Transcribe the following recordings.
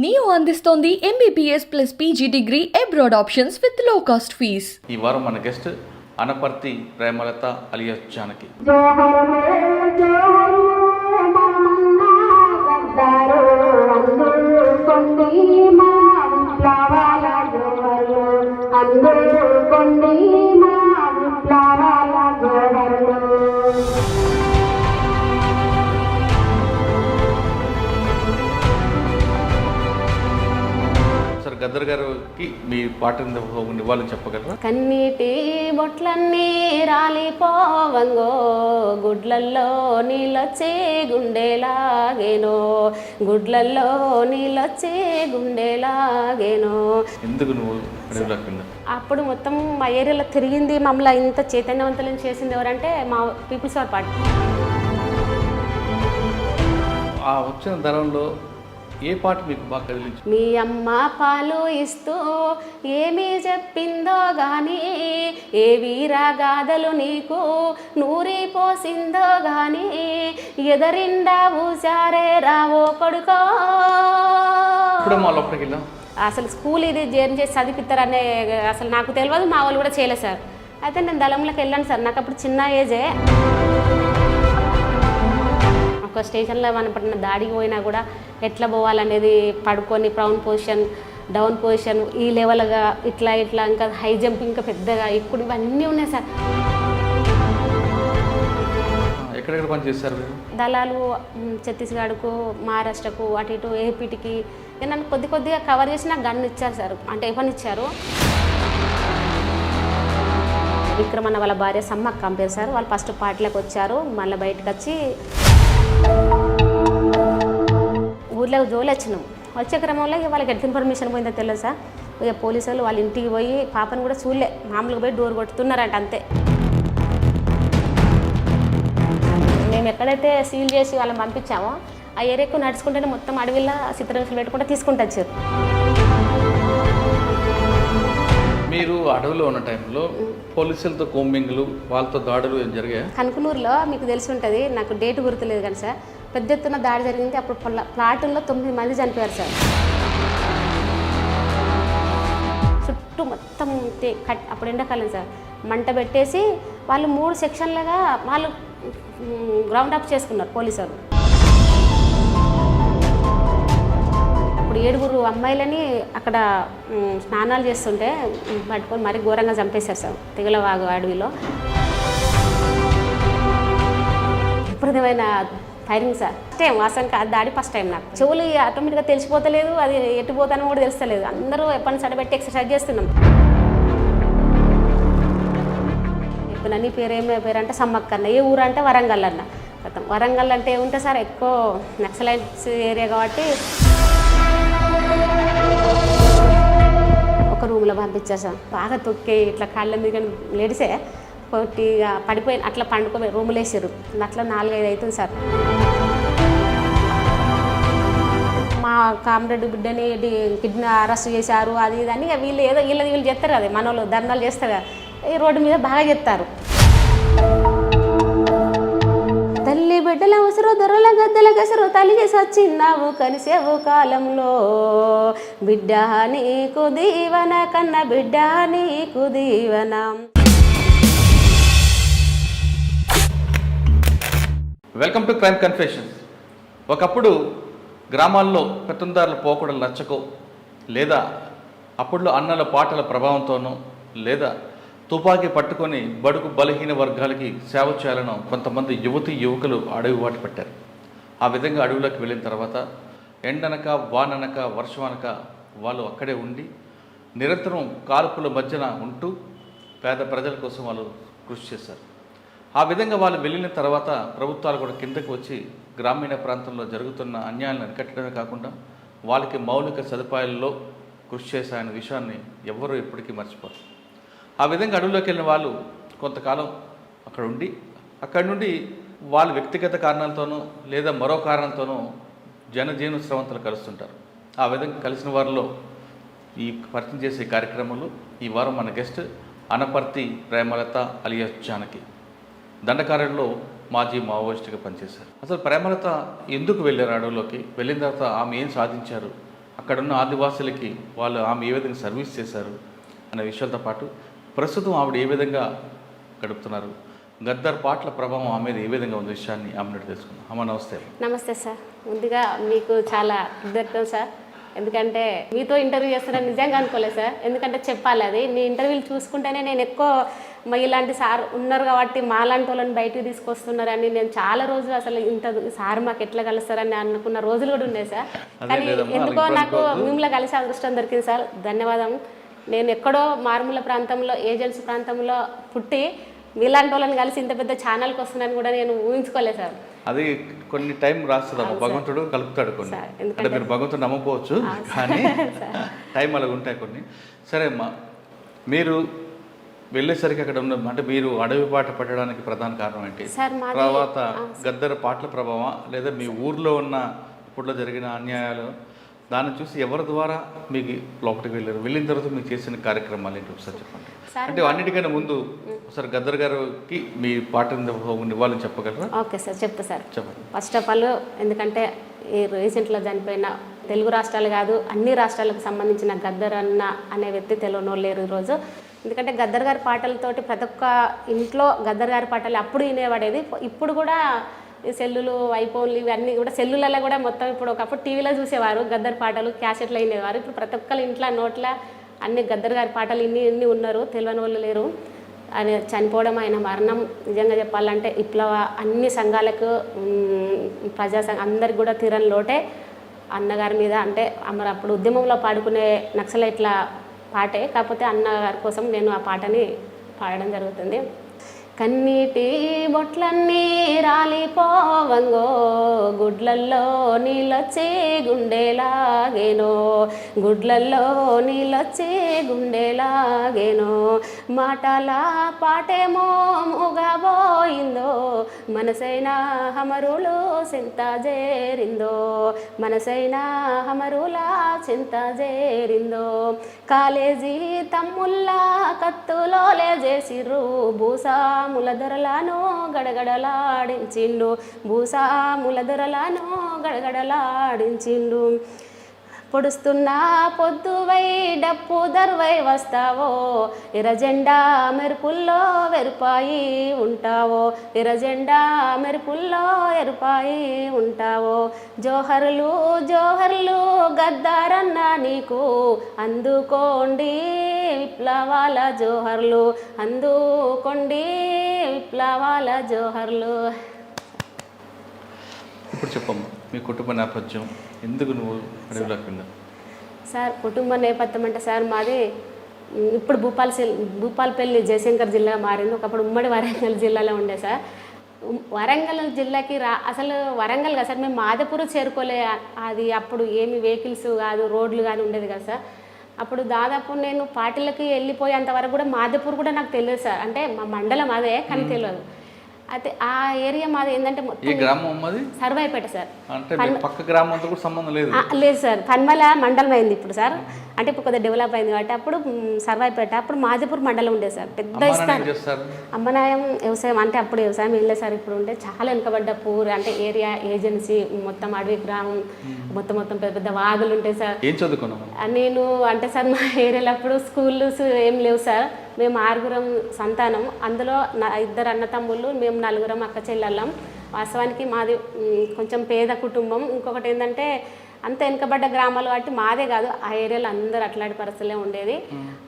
Neo అందిస్తోంది MBBS plus PG degree abroad options with లో cost fees. ఈ వారం మన గెస్ట్ అనపర్తి ప్రేమలత అలియాస్ జానకి. గద్దర్ గారికి మీ పాట ఇవ్వాలని చెప్పగలరా? కన్నీటి బొట్లన్నీ రాలిపోవంగో, గుడ్లల్లో నీళ్ళొచ్చే గుండెలాగేనో, గుడ్లల్లో నీళ్ళొచ్చే గుండెలాగేనో. ఎందుకు నువ్వు అప్పుడు మొత్తం మా ఏరియాలో తిరిగింది, మమ్మల్ని ఇంత చైతన్యవంతులను చేసింది ఎవరంటే మా పీపుల్స్ పవర్ పార్టీ. ఆ వచ్చిన ధరంలో ఏ పాట మీకు బాగా కదిలించి? మీ అమ్మ పాలు ఇస్తూ ఏమీ చెప్పిందో గాని, ఏ వీరగాథలు నీకు నూరి పోసిందో గాని, ఎదరిండా ఊసారే రావో కొడుకో. అసలు స్కూల్ ఇది జేర్న్ చేసి చదివిస్తారనే అసలు నాకు తెలియదు, మా వాళ్ళు కూడా చేయలేదు సార్. అయితే నేను దళంలోకి వెళ్ళాను సార్, నాకు అప్పుడు చిన్న ఏజే. ఒక స్టేషన్లో మనం పడిన దాడికి పోయినా కూడా ఎట్లా పోవాలనేది పడుకొని ప్రౌన్ పొజిషన్, డౌన్ పొజిషన్, ఈ లెవెల్గా ఇట్లా ఇట్లా, ఇంకా హై జంప్, ఇంకా పెద్దగా ఇప్పుడు ఇవన్నీ ఉన్నాయి సార్. ఎక్కడెక్కడ పనిచేస్తారు? దళాలు ఛత్తీస్గఢ్కు, మహారాష్ట్రకు, అటు ఇటు ఏపీటికి. నన్ను కొద్దిగా కవర్ చేసి నాకు గన్ ఇచ్చారు సార్, అంటే ఎవరిని ఇచ్చారు. విక్రమన్న వాళ్ళ భార్య సమ్మక్క కంపేర్ సార్, వాళ్ళు ఫస్ట్ పార్టీలోకి వచ్చారు, మళ్ళీ బయటకు వచ్చి ఊర్లో జోలు వచ్చినాం. వచ్చే క్రమంలో వాళ్ళకి ఎట్ ఇన్ఫర్మేషన్ పోయిందో తెలియదు సార్. ఇక పోలీసు వాళ్ళు వాళ్ళ ఇంటికి పోయి పాపను కూడా చూడలే, మామూలుగా పోయి డోర్ కొట్టుతున్నారంట అంతే. మేము ఎక్కడైతే సీల్ చేసి వాళ్ళని పంపించామో ఆ ఏరియాకు నడుచుకుంటేనే మొత్తం అడవిలో చిత్రహింసలు పెట్టుకుంటే తీసుకుంటూ వచ్చారు. మీరు అడవిలో ఉన్న టైంలో పోలీసులతో కోంబింగ్లు, వాళ్ళతో దాడులు ఏం జరిగాయి? కనుకనూరులో మీకు తెలిసి ఉంటుంది, నాకు డేట్ గుర్తులేదు కానీ సార్, పెద్ద ఎత్తున దాడి జరిగింది. అప్పుడు ప్లాటుల్లో 9 మంది చనిపోయారు సార్. చుట్టూ మొత్తం అప్పుడు ఎండాకాలం సార్, మంట పెట్టేసి వాళ్ళు 3 సెక్షన్లుగా వాళ్ళు గ్రౌండ్ అప్ చేసుకున్నారు పోలీసు వాళ్ళు. ఇప్పుడు 7 అమ్మాయిలని అక్కడ స్నానాలు చేస్తుంటే పట్టుకొని మరీ ఘోరంగా చంపేశారు సార్ తెగలవాగు అడవిలో. విపరీతమైన ఫైరింగ్ సార్. ఫస్ట్ టైం వాసంగా దాడి ఫస్ట్ టైం. నాకు చెవులు ఆటోమేటిక్గా తెలిసిపోతలేదు, అది ఎట్టుపోతానో కూడా తెలుస్తలేదు. అందరూ ఎప్పటి సడబెట్టి ఎక్సర్సైజ్ చేస్తున్నాం. ఇప్పుడు నీ పేరు అంటే సమ్మక్క అన్న, ఏ ఊరు అంటే వరంగల్ అన్న. వరంగల్ అంటే ఏముంటే సార్, ఎక్కువ నక్సలైట్స్ ఏరియా కాబట్టి ఒక రూమ్లో పంపించారు సార్. బాగా తొక్కి ఇట్లా కాళ్ళ మీద లేడిసే కొట్టిగా పడిపోయి అట్లా పండుకొని రూములు వేసారు. అట్లా 4-5 అవుతుంది సార్. మా కామ్రేడ్ బిడ్డని కిడ్నీ అరెస్ట్ చేశారు, అది ఇది అని వీళ్ళు ఏదో వీళ్ళు చేస్తారు కదా, మన వాళ్ళు ధర్నాలు చేస్తారు కదా, ఈ రోడ్డు మీద బాగా చెప్తారు. తల్లి బిడ్డల ఉసురు దొరల గద్దెల గసరు తల్లి సచ్చిన్నావు కలిసేవు కాలంలో, బిడ్డ నీకు దీవన కన్న బిడ్డ నీకు దీవన. Welcome to crime confessions. ఒకప్పుడు గ్రామాల్లో పెత్తందారుల పోకడలు నచ్చకో, లేదా అప్పుడులో అన్నల పాటల ప్రభావంతోనో, లేదా తుపాకీ పట్టుకొని బడుగు బలహీన వర్గాలకి సేవ చేయాలను కొంతమంది యువకులు అడవి బాట పట్టారు. ఆ విధంగా అడవిలోకి వెళ్ళిన తర్వాత ఎండనక వాననక వర్షమనక వాళ్ళు అక్కడే ఉండి నిరంతరం కాల్పుల మధ్యన ఉంటూ పేద ప్రజల కోసం వాళ్ళు కృషి చేశారు. ఆ విధంగా వాళ్ళు వెళ్ళిన తర్వాత ప్రభుత్వాలు కూడా కిందకు వచ్చి గ్రామీణ ప్రాంతంలో జరుగుతున్న అన్యాయాలను అరికట్టడమే కాకుండా వాళ్ళకి మౌలిక సదుపాయాల్లో కృషి చేశాయనే విషయాన్ని ఎవ్వరూ ఎప్పటికీ మర్చిపోరు. ఆ విధంగా అడవిలోకి వెళ్ళిన వాళ్ళు కొంతకాలం అక్కడ ఉండి అక్కడి నుండి వాళ్ళు వ్యక్తిగత కారణాలతోనూ లేదా మరో కారణంతోనూ జనజీవన స్రవంతులు కలుస్తుంటారు. ఆ విధంగా కలిసిన వారిలో ఈ పరిచయం చేసే కార్యక్రమంలో ఈ వారం మన గెస్ట్ అనపర్తి ప్రేమలత అలియాస్ జానకి. దండకారణ్యంలో మాజీ మావోయిస్టుగా పనిచేశారు. అసలు ప్రేమలత ఎందుకు వెళ్ళారు అడవులోకి? వెళ్ళిన తర్వాత ఆమె ఏం సాధించారు? అక్కడున్న ఆదివాసులకి ఆమె ఏ విధంగా సర్వీస్ చేశారు అనే విషయాలతో పాటు ప్రస్తుతం ఆవిడ ఏ విధంగా గడుపుతున్నారు, గద్దర్ పాటల ప్రభావం ఆమె మీద ఏ విధంగా ఉంది విషయాన్ని ఆమె తెలుసుకుందాం. అమ్మ నమస్తే. నమస్తే సార్. ముందుగా మీకు చాలా కృతజ్ఞతలు సార్. ఎందుకంటే మీతో ఇంటర్వ్యూ చేస్తారని నిజంగా అనుకోలేదు సార్. ఎందుకంటే చెప్పాలి, అది మీ ఇంటర్వ్యూలు చూసుకుంటేనే నేను ఎక్కువ ఇలాంటి సార్ ఉన్నారు కాబట్టి మాలాంటి వాళ్ళని బయటికి తీసుకొస్తున్నారని నేను చాలా రోజులు అసలు ఇంత సార్ మాకు ఎట్లా కలుస్తారని అనుకున్న రోజులు కూడా ఉన్నాయి సార్. కానీ ఎందుకో నాకు మిమ్మల్ని కలిసి అదృష్టం దొరికింది సార్. ధన్యవాదం. నేను ఎక్కడో మారుమూల ప్రాంతంలో ఏజెన్సీ ప్రాంతంలో పుట్టి మీలాంటి వాళ్ళని కలిసి ఇంత పెద్ద ఛానల్కి వస్తున్నాను కూడా నేను ఊహించుకోలేదు సార్. అది కొన్ని టైం రాస్తుందమ్మా, భగవంతుడు కలుపుతాడు కొన్ని. అంటే మీరు భగవంతుడు నమ్మకపోవచ్చు కానీ టైం అలాగ ఉంటాయి కొన్ని. సరే అమ్మా, మీరు వెళ్ళేసరికి అక్కడ ఉన్న అంటే మీరు అడవి పాట పట్టడానికి ప్రధాన కారణం ఏంటి? తర్వాత గద్దర్ పాటల ప్రభావం లేదా మీ ఊర్లో ఉన్న ఇప్పట్లో జరిగిన అన్యాయాలు దాన్ని చూసి ఎవరి ద్వారా మీకు లోపలికి వెళ్ళారు, వెళ్ళిన తర్వాత మీకు చేసిన కార్యక్రమాలు ఏంటి ఒకసారి చెప్పండి. అంటే అన్నిటికన్నా ముందు ఒకసారి గద్దర్ గారికి మీ పాట ఇవ్వాలని చెప్పగలరా? ఓకే సార్, చెప్తా సార్. చెప్పండి. ఫస్ట్ ఆఫ్ ఆల్ ఎందుకంటే ఈ రీసెంట్లో చనిపోయిన తెలుగు రాష్ట్రాలు కాదు అన్ని రాష్ట్రాలకు సంబంధించిన గద్దర్ అనే వ్యక్తి తెలియనోళ్ళు లేరు ఈరోజు. ఎందుకంటే గద్దర్ గారి పాటలతోటి ప్రతి ఒక్క ఇంట్లో గద్దర్ గారి పాటలు అప్పుడు వినేవాడేది. ఇప్పుడు కూడా ఈ సెల్లులు, ఐఫోన్లు ఇవన్నీ కూడా సెల్లులలో కూడా మొత్తం ఇప్పుడు ఒకప్పుడు టీవీలో చూసేవారు గద్దర్ పాటలు, క్యాసెట్లు వినేవారు. ఇప్పుడు ప్రతి ఒక్కరి ఇంట్లో నోట్ల అన్ని గద్దర్ గారి పాటలు ఇన్ని ఉన్నారు, తెలియని వాళ్ళు లేరు. ఆయన చనిపోవడం, ఆయన మరణం నిజంగా చెప్పాలంటే విప్లవ అన్ని సంఘాలకు ప్రజా అందరికి కూడా తీరని లోటే అన్నగారి మీద. అంటే మరి అప్పుడు ఉద్యమంలో పాడుకునే నక్సలైట్ల పాటే, కాకపోతే అన్నగారి కోసం నేను ఆ పాటని పాడడం జరుగుతుంది. కన్నీటి బొట్లన్నీ రాలిపోవంగో, గుడ్లల్లో నీళ్ళొచ్చి గుండెలాగేనో, గుడ్లల్లో నీళ్ళొచ్చి గుండెలాగేనో, మాటల పాటేమో మూగబోయిందో, మనసైన హమరులు చింత చేరిందో, మనసైన హమరుల చింత చేరిందో, కాలేజీ తమ్ముల్లా కత్తులోలే చేసిర్రు, భూసాముల దొరలను గడగడలాడించిండు, భూసాముల దొరలను గడగడలాడించిండు. పొడుస్తున్న పొద్దువై డప్పు దర్వై వస్తావో, ఎర్రజెండా మెరుపుల్లో వెరుపాయి ఉంటావో, ఎర్రజెండా మెరుపుల్లో ఎరుపాయి ఉంటావో, జోహర్లు జోహర్లు గద్దారన్న నీకు, అందుకోండి విప్లవాల జోహర్లు, అందుకోండి విప్లవాల జోహర్లు. ఇప్పుడు చెప్పమ్మా, మీ కుటుంబ నేపథ్యం, ఎందుకు నువ్వు అడవిలోకి వెళ్ళావు? సార్ కుటుంబ నేపథ్యం అంటే సార్ మాది ఇప్పుడు భూపాలపల్లి జయశంకర్ జిల్లా మారింది. ఒకప్పుడు ఉమ్మడి వరంగల్ జిల్లాలో ఉండే సార్. వరంగల్ జిల్లాకి అసలు వరంగల్ కదా సార్, మేము మాదపూర్ చేరుకోలే. అది అప్పుడు ఏమి వెహికల్స్ కాదు, రోడ్లు కానీ ఉండేది కదా సార్. అప్పుడు దాదాపు నేను పార్టీలకి వెళ్ళిపోయేంత వరకు కూడా మాదపూర్ కూడా నాకు తెలియదు సార్. అంటే మా మండలం అదే కానీ తెలియదు. అయితే ఆ ఏరియా మాది ఏంటంటే సర్వాయిపేట సార్. పక్క గ్రామం అంతా కూడా సంబంధం లేదు లేదు సార్, పన్మల మండలం అయింది ఇప్పుడు సార్. అంటే ఇప్పుడు కొద్దిగా డెవలప్ అయింది కాబట్టి అప్పుడు సర్వాయిపేట, అప్పుడు మాదిపూర్ మండలం ఉండేది సార్. పెద్ద ఇస్తాను అమ్మనాయం వ్యవసాయం, అంటే అప్పుడు వ్యవసాయం ఏం లేదు సార్. ఇప్పుడు ఉంటే చాలా వెనుకబడ్డ పూర్ అంటే ఏరియా ఏజెన్సీ మొత్తం అడవి గ్రామం, మొత్తం పెద్ద పెద్ద వాగులు ఉంటాయి సార్. ఏం చదువుకున్నాను నేను అంటే సార్ మా ఏరియాలో అప్పుడు స్కూల్స్ ఏం లేవు సార్. మేము 6 సంతానం, అందులో 2 అన్న తమ్ముళ్ళు, మేము 4 అక్క చెల్లెళ్ళం. వాస్తవానికి మాది కొంచెం పేద కుటుంబం. ఇంకొకటి ఏంటంటే అంత వెనుకబడ్డ గ్రామాలు కాబట్టి మాదే కాదు ఆ ఏరియాలో అందరూ అట్లాంటి పరిస్థితులే ఉండేది.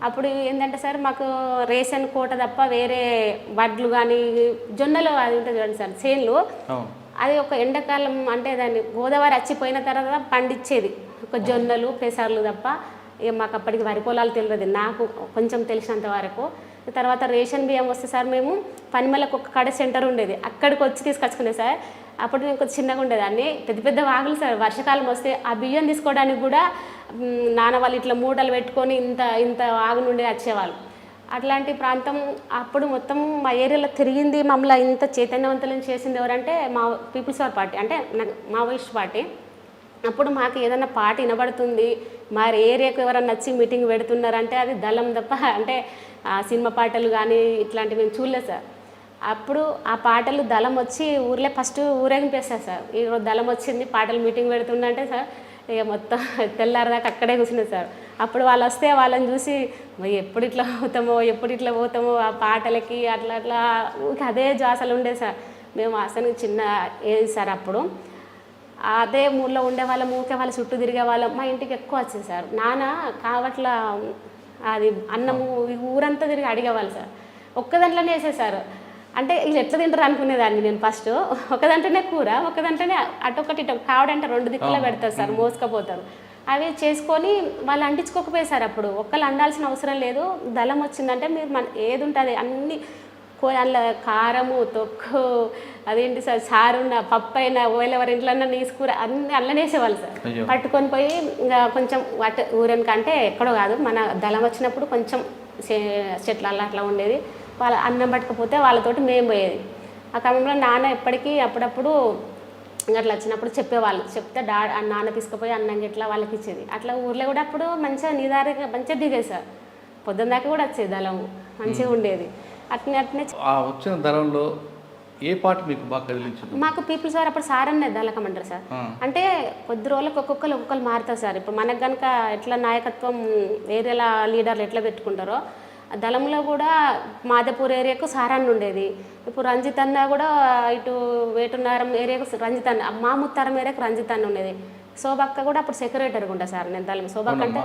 అప్పుడు ఏంటంటే సార్ మాకు రేషన్ కోట తప్ప వేరే వడ్లు కానీ జొన్నలు అది ఉంటుంది చూడండి సార్, చేన్లు. అది ఒక ఎండాకాలం అంటే దాన్ని గోదావరి వచ్చిపోయిన తర్వాత పండించేది ఒక జొన్నలు పెసర్లు తప్ప. ఇక మాకు అప్పటికి వరి పొలాలు తెలియదు నాకు కొంచెం తెలిసినంత వరకు. తర్వాత రేషన్ బియ్యం వస్తే సార్ మేము పనిమలకు ఒక కడ సెంటర్ ఉండేది, అక్కడికి వచ్చి తీసుకొచ్చుకునే సార్. అప్పుడు నేను కొంచెం చిన్నగా ఉండేదాన్ని. పెద్ద వాగులు సార్, వర్షాకాలం వస్తే ఆ బియ్యం తీసుకోవడానికి కూడా నాన్న వాళ్ళు ఇట్లా మూటలు పెట్టుకొని ఇంత వాగు నుండి వచ్చేవాళ్ళు. అట్లాంటి ప్రాంతం అప్పుడు మొత్తం మా ఏరియాలో తిరిగింది, మమ్మల్ని ఇంత చైతన్యవంతులను చేసింది ఎవరంటే మా పీపుల్స్ వార్ పార్టీ, అంటే మావోయిస్ట్ పార్టీ. అప్పుడు మాకు ఏదైనా పాట వినబడుతుంది, మా ఏరియాకు ఎవరన్నా వచ్చి మీటింగ్ పెడుతున్నారంటే అది దళం తప్ప అంటే సినిమా పాటలు కానీ ఇట్లాంటివి మేము చూడలేదు సార్. అప్పుడు ఆ పాటలు దళం వచ్చి ఊర్లో ఫస్ట్ ఊరేగింపేస్తారు సార్. ఈరోజు దళం వచ్చింది పాటలు మీటింగ్ పెడుతుందంటే సార్ ఇక మొత్తం తెల్లారదాకా అక్కడే కూర్చున్నారు సార్. అప్పుడు వాళ్ళు వస్తే వాళ్ళని చూసి మరి ఎప్పుడు ఇట్లా పోతామో ఆ పాటలకి అట్లా అట్లా ఊరికి అదే జ్వాసలు ఉండే సార్. మేము అసలు చిన్న ఏజ్ సార్ అప్పుడు అదే ఊళ్ళో ఉండేవాళ్ళం, ఊరికే వాళ్ళ చుట్టూ తిరిగే వాళ్ళం. మా ఇంటికి ఎక్కువ వచ్చేది సార్. నాన్న కావట్ల అది అన్నము ఊరంతా తిరిగి అడిగేవాళ్ళు సార్. ఒక్క దాంట్లోనే వేసేసారు. అంటే వీళ్ళు ఎట్లా తింటారు అనుకునేదాన్ని నేను ఫస్ట్. ఒక దాంట్లోనే కూర, ఒక దాంట్లోనే అటొకటి ఇటు కావడంటే 2 దిక్కులో పెడతారు సార్, మోసుకపోతారు. అవి చేసుకొని వాళ్ళు అంటించుకోకపోయేసారు. అప్పుడు ఒక్కళ్ళు అండాల్సిన అవసరం లేదు. దళం వచ్చిందంటే మీరు ఏది ఉంటుంది అన్నీ అందులో కారము, తొక్కు, అదేంటి సార్ చారున్న పప్పు అయినా ఎవరి ఇంట్లో నీసుకూర అన్నీ అల్లనేసేవాళ్ళు సార్. పట్టుకొని పోయి ఇంకా కొంచెం ఊరనికంటే ఎక్కడో కాదు, మన దళం వచ్చినప్పుడు కొంచెం చెట్లు అట్లా ఉండేది. వాళ్ళ అన్నం పట్టుకపోతే వాళ్ళతోటి మేము పోయేది. ఆ క్రమంలో నాన్న ఎప్పటికీ అప్పుడప్పుడు అట్లా వచ్చినప్పుడు చెప్పేవాళ్ళు. చెప్తే నాన్న తీసుకుపోయి అన్నం గిట్లా వాళ్ళకి ఇచ్చేది. అట్లా ఊర్లో కూడా అప్పుడు మంచిగా నిదారిగా మంచిగా దిగేది సార్. పొద్దున్న దాకా కూడా వచ్చేది దళము, మంచిగా ఉండేది. అట్నే వచ్చిన దళంలో ఏ పాట మీకు బాగా కదిలించింది? మాకు పీపుల్స్ వారు అప్పుడు సార్ అనేది దళకమంటారు సార్. అంటే కొద్ది రోజులకు ఒక్కొక్కరు మారుతారు సార్. ఇప్పుడు మనకు కనుక ఎట్లా నాయకత్వం ఏరియాల లీడర్లు ఎట్లా పెట్టుకుంటారో దళంలో కూడా మాదేపూర్ ఏరియాకు సారాన్ని ఉండేది. ఇప్పుడు రంజిత్ అన్న కూడా ఇటు వేటున్నారం ఏరియాకు రంజిత్ అన్న, మాముత్తారం ఏరియాకు రంజిత్ అన్న ఉండేది. శోభక్క కూడా అప్పుడు సెక్రటరీగా ఉంటా సార్. నేను దళం శోభక్క అంటే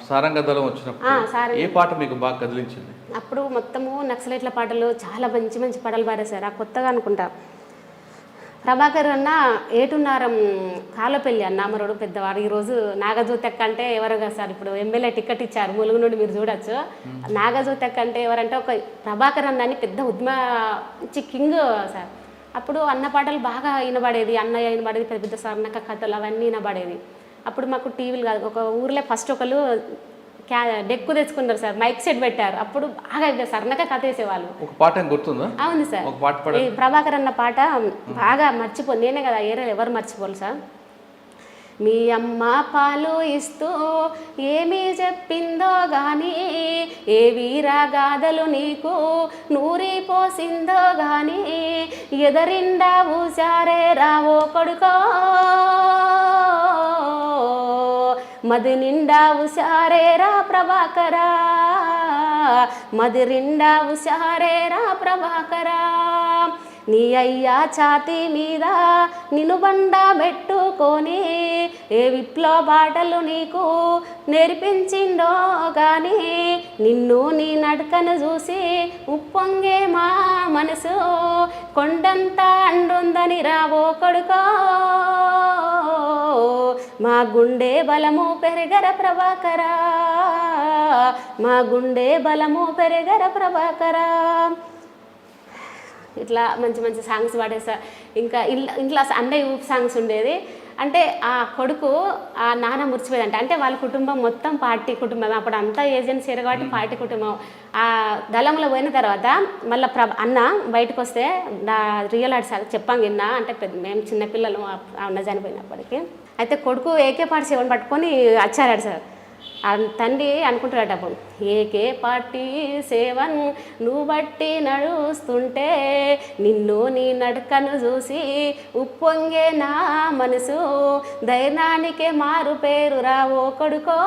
సారంగ దళం వచ్చినప్పుడు ఏ పాట మీకు బాగా కదిలించింది? అప్పుడు మొత్తము నక్సలైట్ల పాటలు చాలా మంచి మంచి పాటలు పాడారు సార్. ఆ కొత్తగా అనుకుంటా ప్రభాకర్ అన్న ఏటున్నారం కాలపల్లి అన్న అమరుడు పెద్దవాడు. ఈరోజు నాగజ్యోతెక్క అంటే ఎవరు కదా సార్, ఇప్పుడు ఎమ్మెల్యే టికెట్ ఇచ్చారు ములుగు నుండి, మీరు చూడొచ్చు. నాగజ్యోతెక్క అంటే ఎవరంటే ఒక ప్రభాకర్ అన్న అని పెద్ద మంచి కింగ్ సార్. అప్పుడు అన్న పాటలు బాగా వినబడేది, అన్నయ్య వినబడేది, పెద్ద పెద్ద సన్నక కథలు అవన్నీ వినబడేది. అప్పుడు మాకు టీవీలు కాదు, ఒక ఊర్లో ఫస్ట్ ఒకళ్ళు డెక్కు తెచ్చుకున్నారు సార్, మైక్ సెట్ పెట్టారు. అప్పుడు బాగా సన్నగా కథ వేసేవాళ్ళు. ఒక పాట గుర్తుందా? అవును సార్, ప్రభాకర్ అన్న పాట బాగా మర్చిపో, నేనే కదా ఏరియాలో ఎవరు మర్చిపోరు సార్. మీ అమ్మ పాలు ఇస్తూ ఏమీ చెప్పిందో గాని, ఏ వీరగాథలు నీకు నూరి పోసిందో గాని, ఎదరిండా ఊసారే రావో కొడుకో, మది నిండా ఉషారేరా ప్రభాకరా, మది నిండా ఉషారేరా ప్రభాకరా, నీ అయ్యా ఛాతీ మీద నిన్ను బండ పెట్టుకొని ఏ విప్లవ బాటలు నీకు నేర్పించిండో కానీ, నిన్ను నీ నడకను చూసి ఉప్పొంగే మా మనసు కొండంతా అండుందని రావో కొడుకో, మా గుండె బలము పెరగర ప్రభాకరా, మా గుండె బలము పెరగర ప్రభాకరా. ఇట్లా మంచి మంచి సాంగ్స్ పాడేసా. ఇంకా ఇంట్లో అన్నయ్య ఊపు సాంగ్స్ ఉండేది. అంటే ఆ కొడుకు ఆ నాన్న మురిచిపోయేదంట. అంటే వాళ్ళ కుటుంబం మొత్తం పార్టీ కుటుంబం, అప్పుడు అంతా ఏజెన్సీ కాబట్టి పార్టీ కుటుంబం. ఆ దళంలో పోయిన తర్వాత మళ్ళీ అన్న బయటకు వస్తే నా రియల్ ఆర్ట్స్ చెప్పాం విన్నా, అంటే మేము చిన్నపిల్లలు అన్న చనిపోయినప్పటికీ. అయితే కొడుకు AK 47 పట్టుకొని వచ్చారాడు సార్. తండ్రి అనుకుంటాడట అప్పుడు, AK 47 నువ్వు బట్టి నడుస్తుంటే నిన్ను నీ నడకను చూసి ఉప్పొంగే నా మనసు ధైర్యానికే మారు పేరు రావో కొడుకో,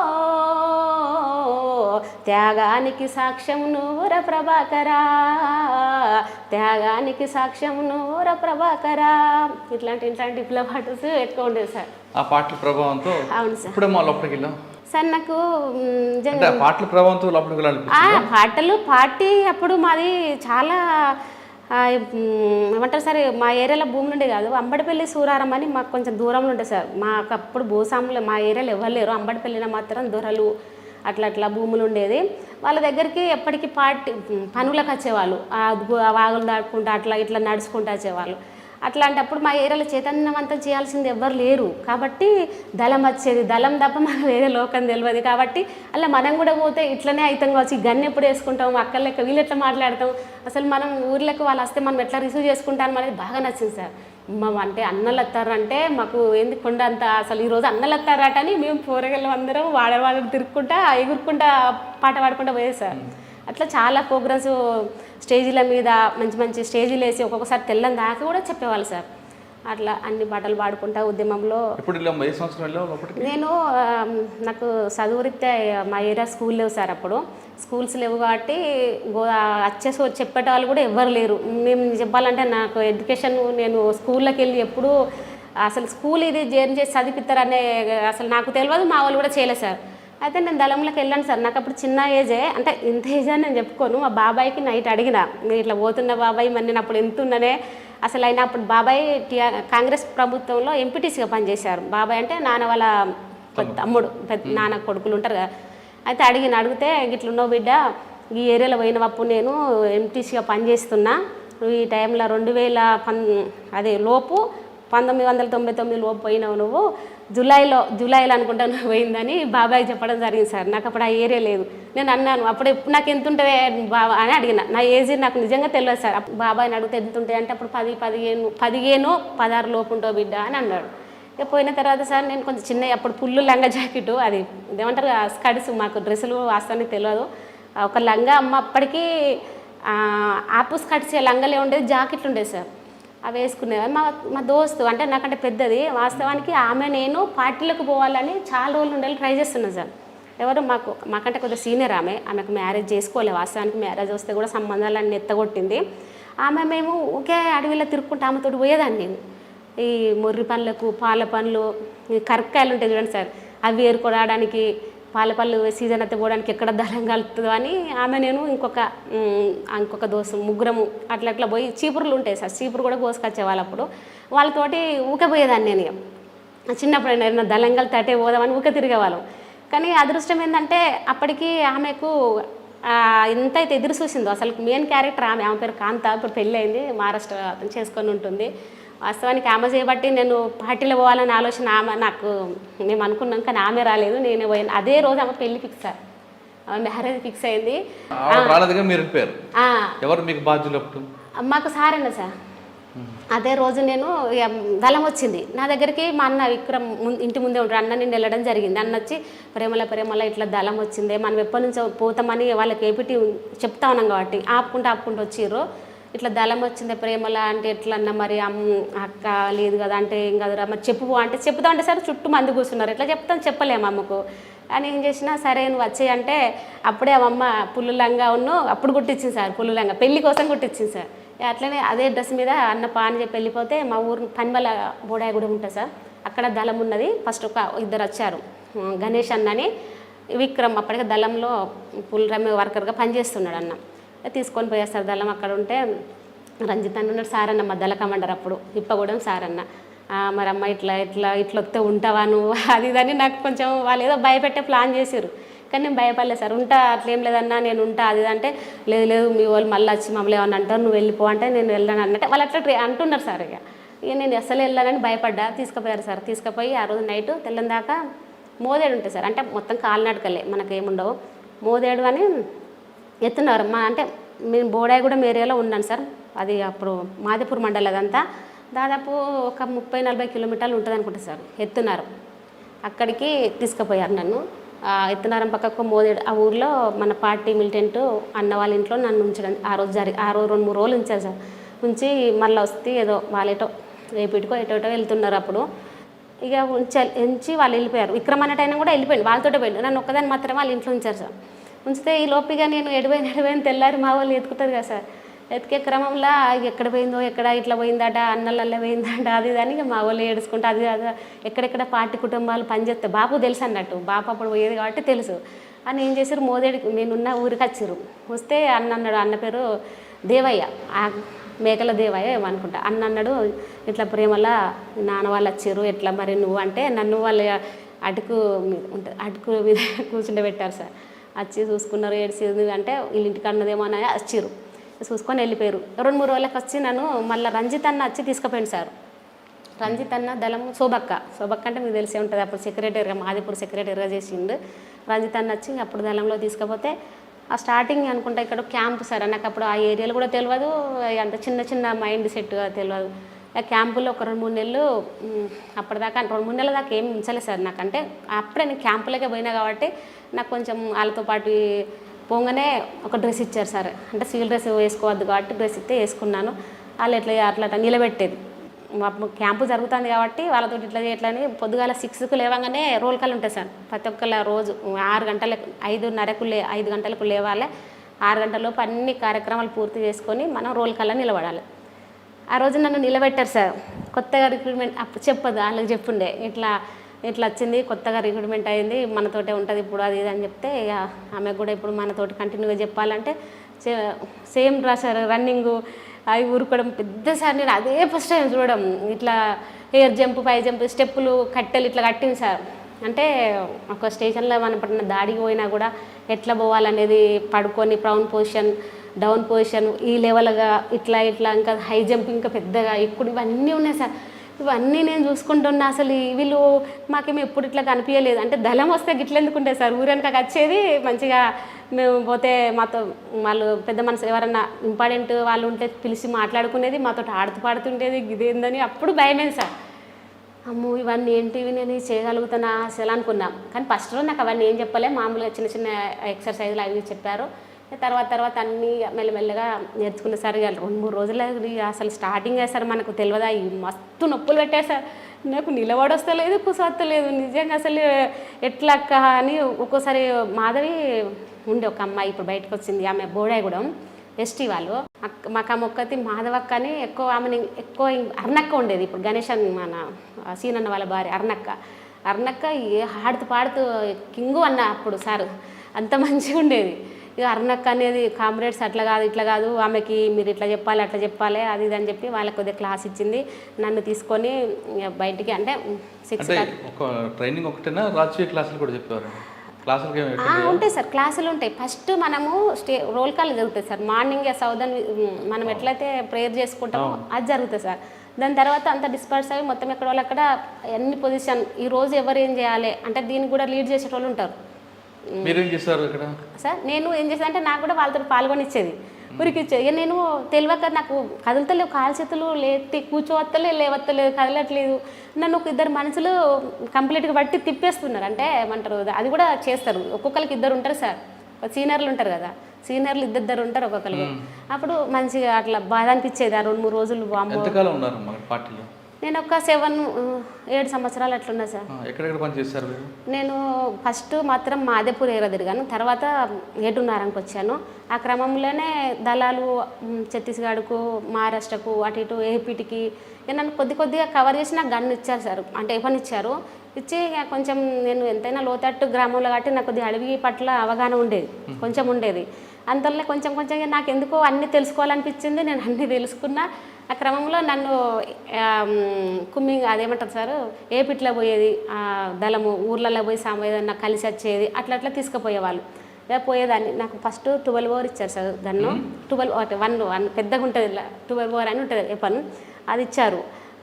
త్యాగానికి సాక్ష్యం నువ్వుర ప్రభాకరా, త్యాగానికి సాక్ష్యం నువ్వుర ప్రభాకరా. ఇట్లాంటి విప్లవ పాటలు ఎక్కువ ఉండేది సార్. ఆ పాటల ప్రభావంతో. అవును సార్. ఇప్పుడే మా లోపలికి వెళ్ళాం సార్. నాకు పాటల ప్రభావంతో లోపలికి పాటలు పార్టీ అప్పుడు మాది చాలా ఏమంటారు సార్, మా ఏరియాలో భూములు ఉండే కాదు, అంబడిపల్లి సూరారం అని మాకు కొంచెం దూరంలో ఉండే సార్. మాకు అప్పుడు భూస్వాములు మా ఏరియాలో ఎవరు లేరు, అంబడిపల్లిలో మాత్రం దొరలు అట్లా భూములు ఉండేది. వాళ్ళ దగ్గరికి ఎప్పటికీ పార్టీ పనులకు వచ్చేవాళ్ళు, వాగులు దాటుకుంటూ అట్లా ఇట్లా నడుచుకుంటూ వచ్చేవాళ్ళు. అట్లాంటప్పుడు మా ఏరియాలో చైతన్యవంతం చేయాల్సింది ఎవ్వరు లేరు కాబట్టి దళం వచ్చేది. దళం తప్ప మనకు వేరే లోకం తెలియదు కాబట్టి అలా మనం కూడా పోతే ఇట్లనే అవుతాం కావచ్చు, గన్ను ఎప్పుడు వేసుకుంటాం, అక్కల లెక్క వీళ్ళు ఎట్లా మాట్లాడతాం, అసలు మనం ఊర్లకు వాళ్ళు వస్తే మనం ఎట్లా రిసీవ్ చేసుకుంటాం అనేది బాగా నచ్చింది సార్. అంటే అన్నలు వస్తారంటే మాకు ఏంది కొండ అంత, అసలు ఈరోజు అన్నలు వస్తారట అని మేము పోరగల్లం అందరం వాడవాళ్ళు తిరుక్కుంటా ఎగురుకుంటా పాట పాడుకుంటా పోయేది సార్. అట్లా చాలా ప్రోగ్రామ్స్ స్టేజీల మీద మంచి మంచి స్టేజీలు వేసి ఒక్కొక్కసారి తెల్లని దాకా కూడా చెప్పేవాళ్ళు సార్. అట్లా అన్ని పాటలు పాడుకుంటా ఉద్యమంలో. ఇప్పుడు ఇలా ఏ సంవత్సరం వెళ్ళావు అప్పటికి? నేను నాకు చదువురీత్యా మా ఏరియా స్కూల్ లేవు సార్, అప్పుడు స్కూల్స్ లేవు కాబట్టి వచ్చేసి చెప్పేట వాళ్ళు కూడా ఎవ్వరు లేరు. మేము చెప్పాలంటే నాకు ఎడ్యుకేషన్, నేను స్కూల్లోకి వెళ్ళి ఎప్పుడు అసలు స్కూల్ ఇది జర్న్ చేసి చదివిస్తారనే అసలు నాకు తెలియదు, మా వాళ్ళు కూడా చేయలేదు సార్. అయితే నేను దళంలోకి వెళ్ళాను సార్. నాకు అప్పుడు చిన్న ఏజే, అంటే ఇంత ఏజ్ అని నేను చెప్పుకోను. మా బాబాయ్కి నైట్ అడిగిన, నేను ఇట్లా పోతున్న బాబాయ్, మరి నేను అప్పుడు ఎంత ఉన్ననే అసలు. అయినా అప్పుడు బాబాయ్ కాంగ్రెస్ ప్రభుత్వంలో ఎంపీటీసీగా పనిచేశారు. బాబాయ్ అంటే నాన్న వాళ్ళ తమ్ముడు, నాన్న కొడుకులు ఉంటారు కదా. అయితే అడిగితే ఇట్లా ఉన్నావు బిడ్డ, ఈ ఏరియాలో పోయినప్పుడు నేను ఎంపీటీసీగా పనిచేస్తున్నా, ఈ టైంలో 2010 లోపు 1999 లోపు పోయినావు నువ్వు, జూలైలో అనుకుంటా నువ్వు పోయిందని బాబాయ్ చెప్పడం జరిగింది సార్. నాకు అప్పుడు ఆ ఏరియా లేదు. నేను అన్నాను అప్పుడు నాకు ఎంత ఉంటుంది బాబా అని అడిగిన. నా ఏజ్ నాకు నిజంగా తెలియదు సార్. బాబాయ్ని అడిగితే ఎంత ఉంటాయి అంటే అప్పుడు 15 లోపు ఉంటావు బిడ్డ అని అన్నాడు. ఇక పోయిన తర్వాత సార్ నేను కొంచెం చిన్న, అప్పుడు పుల్లు లంగా జాకెట్, అది ఏమంటారు స్కర్ట్స్, మాకు డ్రెస్సులు వాస్తవానికి తెలియదు. ఒక లంగా అమ్మ అప్పటికి ఆపు స్కర్ట్స్ లంగలే ఉండేది, జాకెట్లు ఉండేది సార్. అవి వేసుకునేది. మా దోస్తు అంటే నాకంటే పెద్దది, వాస్తవానికి ఆమె నేను పార్టీలకు పోవాలని చాలా రోజులు ఉండాలి ట్రై చేస్తున్నాను సార్. ఎవరు మాకంటే కొద్దిగా సీనియర్ ఆమెకు మ్యారేజ్ చేసుకోలేదు. వాస్తవానికి మ్యారేజ్ వస్తే కూడా సంబంధాలన్నీ ఎత్తగొట్టింది ఆమె. మేము ఒకే అడవిలో తిరుక్కుంటూ ఆమెతోటి పోయేదాన్ని నేను. ఈ మొర్రి పండ్లకు, పాల పండ్లు, కరక్కాయలు ఉంటాయి చూడండి సార్, అవి ఏరుకోవడానికి, పాల పళ్ళు సీజన్ అయితే పోవడానికి ఎక్కడ దళం కలుతుందో అని ఆమె నేను ఇంకొక దోస్తు ముగ్గురము అట్లా పోయి చీపురులు ఉంటాయి సార్, చీపురు కూడా కోసుకొచ్చేవాళ్ళు. అప్పుడు వాళ్ళతోటి ఊకే పోయేదాన్ని నేను. చిన్నప్పుడు ఏదైనా దళం కలితే అటే పోదామని ఊకే తిరిగేవాళ్ళం. కానీ అదృష్టం ఏంటంటే అప్పటికి ఆమెకు ఎంతైతే ఎదురు చూసిందో, అసలు మెయిన్ క్యారెక్టర్ ఆమె పేరు కాంత. ఇప్పుడు పెళ్ళి అయింది, మహారాష్ట్ర చేసుకొని ఉంటుంది. వాస్తవానికి ఆమె చేయబట్టి నేను పార్టీలో పోవాలని ఆలోచన నాకు మేము అనుకున్నాం, కానీ ఆమె రాలేదు, నేనే పోయాను. అదే రోజు ఆమె పెళ్లి ఫిక్స్ సార్, ఆమె మ్యారేజ్ ఫిక్స్ అయింది. ఎవరు మీకు బాధ్యులు? మాకు సారన్న సార్. అదే రోజు నేను దళం వచ్చింది నా దగ్గరికి. మా అన్న విక్రమ్ ఇంటి ముందే ఉంటాడు, అన్న నేను వెళ్ళడం జరిగింది. అన్న వచ్చి ప్రేమల ఇట్లా దళం వచ్చింది, మనం ఎప్పటి నుంచో పోతామని వాళ్ళకి ఏపీటీ చెప్తా ఉన్నాం కాబట్టి ఆపుకుంటూ వచ్చిర్రు. ఇట్లా దళం వచ్చింది ప్రేమల అంటే ఎట్లన్నా మరి అక్క లేదు కదా అంటే ఏం కదరా మరి చెప్పుకో అంటే చెప్తా అంటే సరే చుట్టూ మంది కూర్చున్నారు, ఎట్లా చెప్తాను చెప్పలేము అమ్మకు అని. ఏం చేసినా సరే నువ్వు వచ్చేయంటే అప్పుడే అమ్మ పుల్లులంగా అప్పుడు కుట్టించింది సార్, పుల్లులంగా పెళ్లి కోసం కుట్టించింది సార్. అట్లనే అదే డ్రెస్ మీద అన్న పాని చెప్పి వెళ్ళిపోతే మా ఊరు పనిమల బోడాయి కూడా ఉంటుంది సార్, అక్కడ దళం ఉన్నది. ఫస్ట్ ఒక ఇద్దరు వచ్చారు, గణేష్ అన్నని విక్రమ్, అప్పటికే దళంలో పుల్రమ్మ వర్కర్గా పనిచేస్తున్నాడు అన్న. తీసుకొని పోయేస్తారు దళం. అక్కడ ఉంటే రంజిత్ అన్న ఉన్నాడు, సార్ అన్న మా దళ కమాండర్ అప్పుడు ఇప్పగూడెం సార్ అన్న. మరి అమ్మ ఇట్లా వస్తే ఉంటావా నువ్వు అది ఇదని నాకు కొంచెం వాళ్ళు ఏదో భయపెట్టే ప్లాన్ చేసారు, కానీ నేను భయపడలేదు సార్. ఉంటా అట్లేం లేదన్నా నేను ఉంటా అది అంటే, లేదు మీ వాళ్ళు మళ్ళీ వచ్చి మమ్మల్ని ఏమన్నా అంటారు, నువ్వు వెళ్ళిపో అంటే నేను వెళ్ళాను అన్నట్టే వాళ్ళు అట్లా అంటున్నారు సార్. ఇక నేను అస్సలు వెళ్ళానని భయపడ్డా. తీసుకుపోయారు సార్. తీసుకుపోయి ఆ రోజు నైట్ తెల్లని దాకా మోదేడు ఉంటుంది సార్, అంటే మొత్తం కాలినడకలే మనకేముండవు, మోదేడు అని ఎత్తున్నారు. అంటే మేము బోడాయిగూడెం ఏరియాలో ఉన్నాను సార్, అది అప్పుడు మాదిపూర్ మండలం. అదంతా దాదాపు ఒక 30-40 కిలోమీటర్లు ఉంటుంది అనుకుంటా సార్. ఎత్తున్నారు, అక్కడికి తీసుకుపోయారు నన్ను. ఎత్తునారం పక్కకు మోదేడు, ఆ ఊర్లో మన పార్టీ మిలిటెంట్ అన్న వాళ్ళ ఇంట్లో నన్ను ఉంచడం ఆ రోజు 2-3 రోజులు ఉంచారు సార్. ఉంచి మళ్ళీ వస్తే ఏదో వాళ్ళేటో రేపిటికో ఎటోటో వెళ్తున్నారు. అప్పుడు ఇక ఉంచి వాళ్ళు వెళ్ళిపోయారు. విక్రమ్ అన్నట్టయినా కూడా వెళ్ళిపోయింది, వాళ్ళతోటే పోయింది. నన్ను ఒక్కదాన్ని మాత్రమే వాళ్ళ ఇంట్లో ఉంచారు సార్. ఉంచితే ఈ లోపుగా నేను ఎడిపోయిన తెల్లారి మా వాళ్ళు ఎత్తుకుతుంది కదా సార్. ఎతికే క్రమంలో ఎక్కడ పోయిందో, ఎక్కడ ఇట్లా పోయిందట, అన్నలల్లో పోయిందట అది దాన్ని మా వాళ్ళు ఏడుచుకుంటా అది ఎక్కడెక్కడ పార్టీ కుటుంబాలు పనిచేస్తే బాపు తెలుసు అన్నట్టు, బాపు అప్పుడు పోయేది కాబట్టి తెలుసు అని ఏం చేశారు. మోదేడికి నేనున్న ఊరికి వచ్చారు. వస్తే అన్నాడు, అన్న పేరు దేవయ్య, మేకల దేవయ్య ఏమనుకుంటా. అన్నాడు ఇట్లా ప్రేమల నాన్న వాళ్ళు వచ్చారు, ఎట్లా మరి నువ్వు అంటే నన్ను వాళ్ళ అటుకు మీద కూర్చుండబెట్టారు సార్. వచ్చి చూసుకున్నారు, ఏడ్చేది అంటే వీళ్ళ ఇంటికి అన్నదేమో అని వచ్చారు, చూసుకొని వెళ్ళిపోయారు. 2-3 రోజులకు వచ్చి నన్ను మళ్ళీ రంజిత్ అన్న వచ్చి తీసుకుపోయింది సార్. రంజిత్ అన్న దళం శోభక్క అంటే మీకు తెలిసే ఉంటుంది, అప్పుడు సెక్రటరీగా మాదిపూర్ సెక్రటరీగా చేసిండు. రంజిత్ అన్న వచ్చి అప్పుడు దళంలో తీసుకుపోతే ఆ స్టార్టింగ్ అనుకుంటా ఇక్కడ క్యాంపు సార్. నాకు అప్పుడు ఆ ఏరియాలో కూడా తెలియదు, అంత చిన్న మైండ్ సెట్గా తెలియదు. ఆ క్యాంపులో ఒక 2-3 నెలలు అప్పటిదాకా 2-3 నెలల దాకా ఏమి ఉంచలేదు సార్. నాకంటే అప్పుడే నేను క్యాంపులకే పోయినా కాబట్టి నాకు కొంచెం వాళ్ళతో పాటు పోగానే ఒక డ్రెస్ ఇచ్చారు సార్. అంటే సివిల్ డ్రెస్ వేసుకోవద్దు కాబట్టి డ్రెస్ ఇస్తే వేసుకున్నాను. వాళ్ళు అట్లా నిలబెట్టేది క్యాంపు జరుగుతుంది కాబట్టి వాళ్ళతో ఇట్లా అని పొద్దుగాల 6కు లేవగానే రోల్ కాల్ ఉంటుంది సార్. ప్రతి ఒక్కళ్ళ రోజు 6 గంటలకు 5 గంటలకు లేవాలి. 6 గంటలలోపు అన్ని కార్యక్రమాలు పూర్తి చేసుకొని మనం రోల్ కాల్లో నిలబడాలి. ఆ రోజు నన్ను నిలబెట్టారు సార్. కొత్తగా రిక్రూట్మెంట్ అప్పుడు చెప్పదు, వాళ్ళకి చెప్పుండే ఇట్లా వచ్చింది, కొత్తగా రిక్రూట్మెంట్ అయింది, మనతోటే ఉంటుంది ఇప్పుడు అది ఇది అని చెప్తే ఇక ఆమెకు కూడా ఇప్పుడు మనతోటి కంటిన్యూగా చెప్పాలంటే సేమ్ రా సార్ రన్నింగు అవి ఊరుకోవడం పెద్ద సార్. నేను అదే ఫస్ట్ టైం చూడడం ఇట్లా ఎయిర్ జంప్, పై జంప్, స్టెప్పులు, కట్టెలు ఇట్లా కట్టింది సార్. అంటే ఒక స్టేషన్లో మనం పడిన దాడికి పోయినా కూడా ఎట్లా పోవాలనేది పడుకొని ప్రౌన్ పొజిషన్, డౌన్ పొజిషన్, ఈ లెవెల్గా ఇట్లా ఇంకా హై జంప్ ఇంకా పెద్దగా ఇప్పుడు ఇవన్నీ ఉన్నాయి సార్. ఇవన్నీ నేను చూసుకుంటున్నా. అసలు వీళ్ళు మాకేమో ఎప్పుడు ఇట్లా కనిపించలేదు. అంటే దళం వస్తే గిట్ల ఎందుకుంటే సార్ ఊరనక వచ్చేది మంచిగా. మేము పోతే మాతో వాళ్ళు పెద్ద మనసు ఎవరన్నా ఇంపార్టెంట్ వాళ్ళు ఉంటే పిలిచి మాట్లాడుకునేది, మాతో పాడుతుండేది. ఇదేందని అప్పుడు భయమేది సార్. అమ్మో ఇవన్నీ ఏంటివి, నేను చేయగలుగుతానా అసలు అనుకున్నాం. కానీ ఫస్ట్లో నాకు అవన్నీ ఏం చెప్పలే, మామూలుగా చిన్న చిన్న ఎక్సర్సైజులు అవి చెప్పారు. తర్వాత అన్నీ మెల్లమెల్లగా నేర్చుకునే సార్. 2-3 రోజులు అసలు స్టార్టింగ్ సార్ మనకు తెలియదా, ఈ మస్తు నొప్పులు పెట్టాయి సార్. నాకు నిలబడొస్తలేదు, కూసొస్తలేదు నిజంగా. అసలు ఎట్లా అక్క అని ఒక్కోసారి మాధవి ఉండే ఒక అమ్మాయి ఇప్పుడు బయటకు వచ్చింది, ఆమె బోడాయిగూడెం ఎస్టీ వాళ్ళు. మాకు ఆమె ఒక్కతి మాధవక్క అని ఎక్కువ, ఆమెని ఎక్కువ అర్నక్క ఉండేది. ఇప్పుడు గణేష్ అని మన సీనన్న వాళ్ళ భార్య అర్నక్క ఆడుతూ పాడుతూ కింగు అన్న అప్పుడు సార్. అంత మంచిగా ఉండేది. ఇక అర్నక్క అనేది కామ్రేడ్స్ అట్లా కాదు ఇట్లా కాదు, ఆమెకి మీరు ఇట్లా చెప్పాలి అట్లా చెప్పాలి అది ఇది అని చెప్పి వాళ్ళకి కొద్దిగా క్లాస్ ఇచ్చింది. నన్ను తీసుకొని బయటికి అంటే 6 ఒక ట్రైనింగ్ ఒకటేనా, రాజకీయ క్లాసులు కూడా చెప్పారు? క్లాసులు ఉంటాయి సార్, క్లాసులు ఉంటాయి. ఫస్ట్ మనము రోల్ కాల్ జరుగుతుంది సార్. మార్నింగ్ సౌదర్న్ మనం ఎట్లయితే ప్రేయర్ చేసుకుంటామో అది జరుగుతుంది సార్. దాని తర్వాత అంతా డిస్పర్స్ అయ్యి మొత్తం ఎక్కడ వాళ్ళు అక్కడ అన్ని పొజిషన్, ఈరోజు ఎవరు ఏం చేయాలి అంటే దీనికి కూడా లీడ్ చేసేటోళ్ళు ఉంటారు. మీరేం చేస్తారు ఇక్కడ సార్? నేను ఏం చేశాను అంటే నాకు కూడా వాళ్ళతో పాల్గొనిచ్చేది, ఉరికిచ్చేది. ఇక నేను తెలియక నాకు కదులుతలేవు, కాలు చేతులు లేతి లేవత్తలేదు, కదలట్లేదు. నన్ను ఒక 2 మనుషులు కంప్లీట్గా బట్టి తిప్పేస్తున్నారు. అంటే ఏమంటారు అది కూడా చేస్తారు. ఒక్కొక్కరికి 2 ఉంటారు సార్, సీనియర్లు ఉంటారు కదా, సీనియర్లు 2 ఉంటారు ఒక్కొక్కరికి. అప్పుడు మంచిగా అట్లా బాధ అనిపించేది. 2-3 రోజులు పార్టీలో. నేను ఒక 7 సంవత్సరాలు అట్లున్నా సార్. ఎక్కడెక్కడ పని చేశారు? నేను ఫస్ట్ మాత్రం మాదేపూర్ ఏరియా తిరిగాను, తర్వాత ఏటున్నారంకి వచ్చాను. ఆ క్రమంలోనే దళాలు ఛత్తీస్గఢ్కు, మహారాష్ట్రకు, అటు ఇటు ఏపీటికి నన్ను కొద్దిగా కవర్ చేసి నాకు గన్ను ఇచ్చారు సార్. అంటే ఏపని ఇచ్చారు. ఇచ్చి కొంచెం నేను ఎంతైనా లోతట్టు గ్రామంలో కాబట్టి నాకు కొద్దిగా అడవి పట్ల అవగాహన ఉండేది, కొంచెం ఉండేది. అందువల్ల కొంచెం నాకు ఎందుకో అన్నీ తెలుసుకోవాలనిపించింది. నేను అన్నీ తెలుసుకున్నా. ఆ క్రమంలో నన్ను అదేమంటారు సార్, ఏపిట్లో పోయేది దళము, ఊర్లలో పోయి ఏదన్నా కలిసి వచ్చేది, అట్లా తీసుకుపోయేవాళ్ళు. పోయేదాన్ని. నాకు ఫస్ట్ 12 బోర్ ఇచ్చారు సార్ గన్ను. 1 పెద్దగా ఉంటుంది, 12 బోర్ అని ఉంటుంది ఏపన్, అది ఇచ్చారు.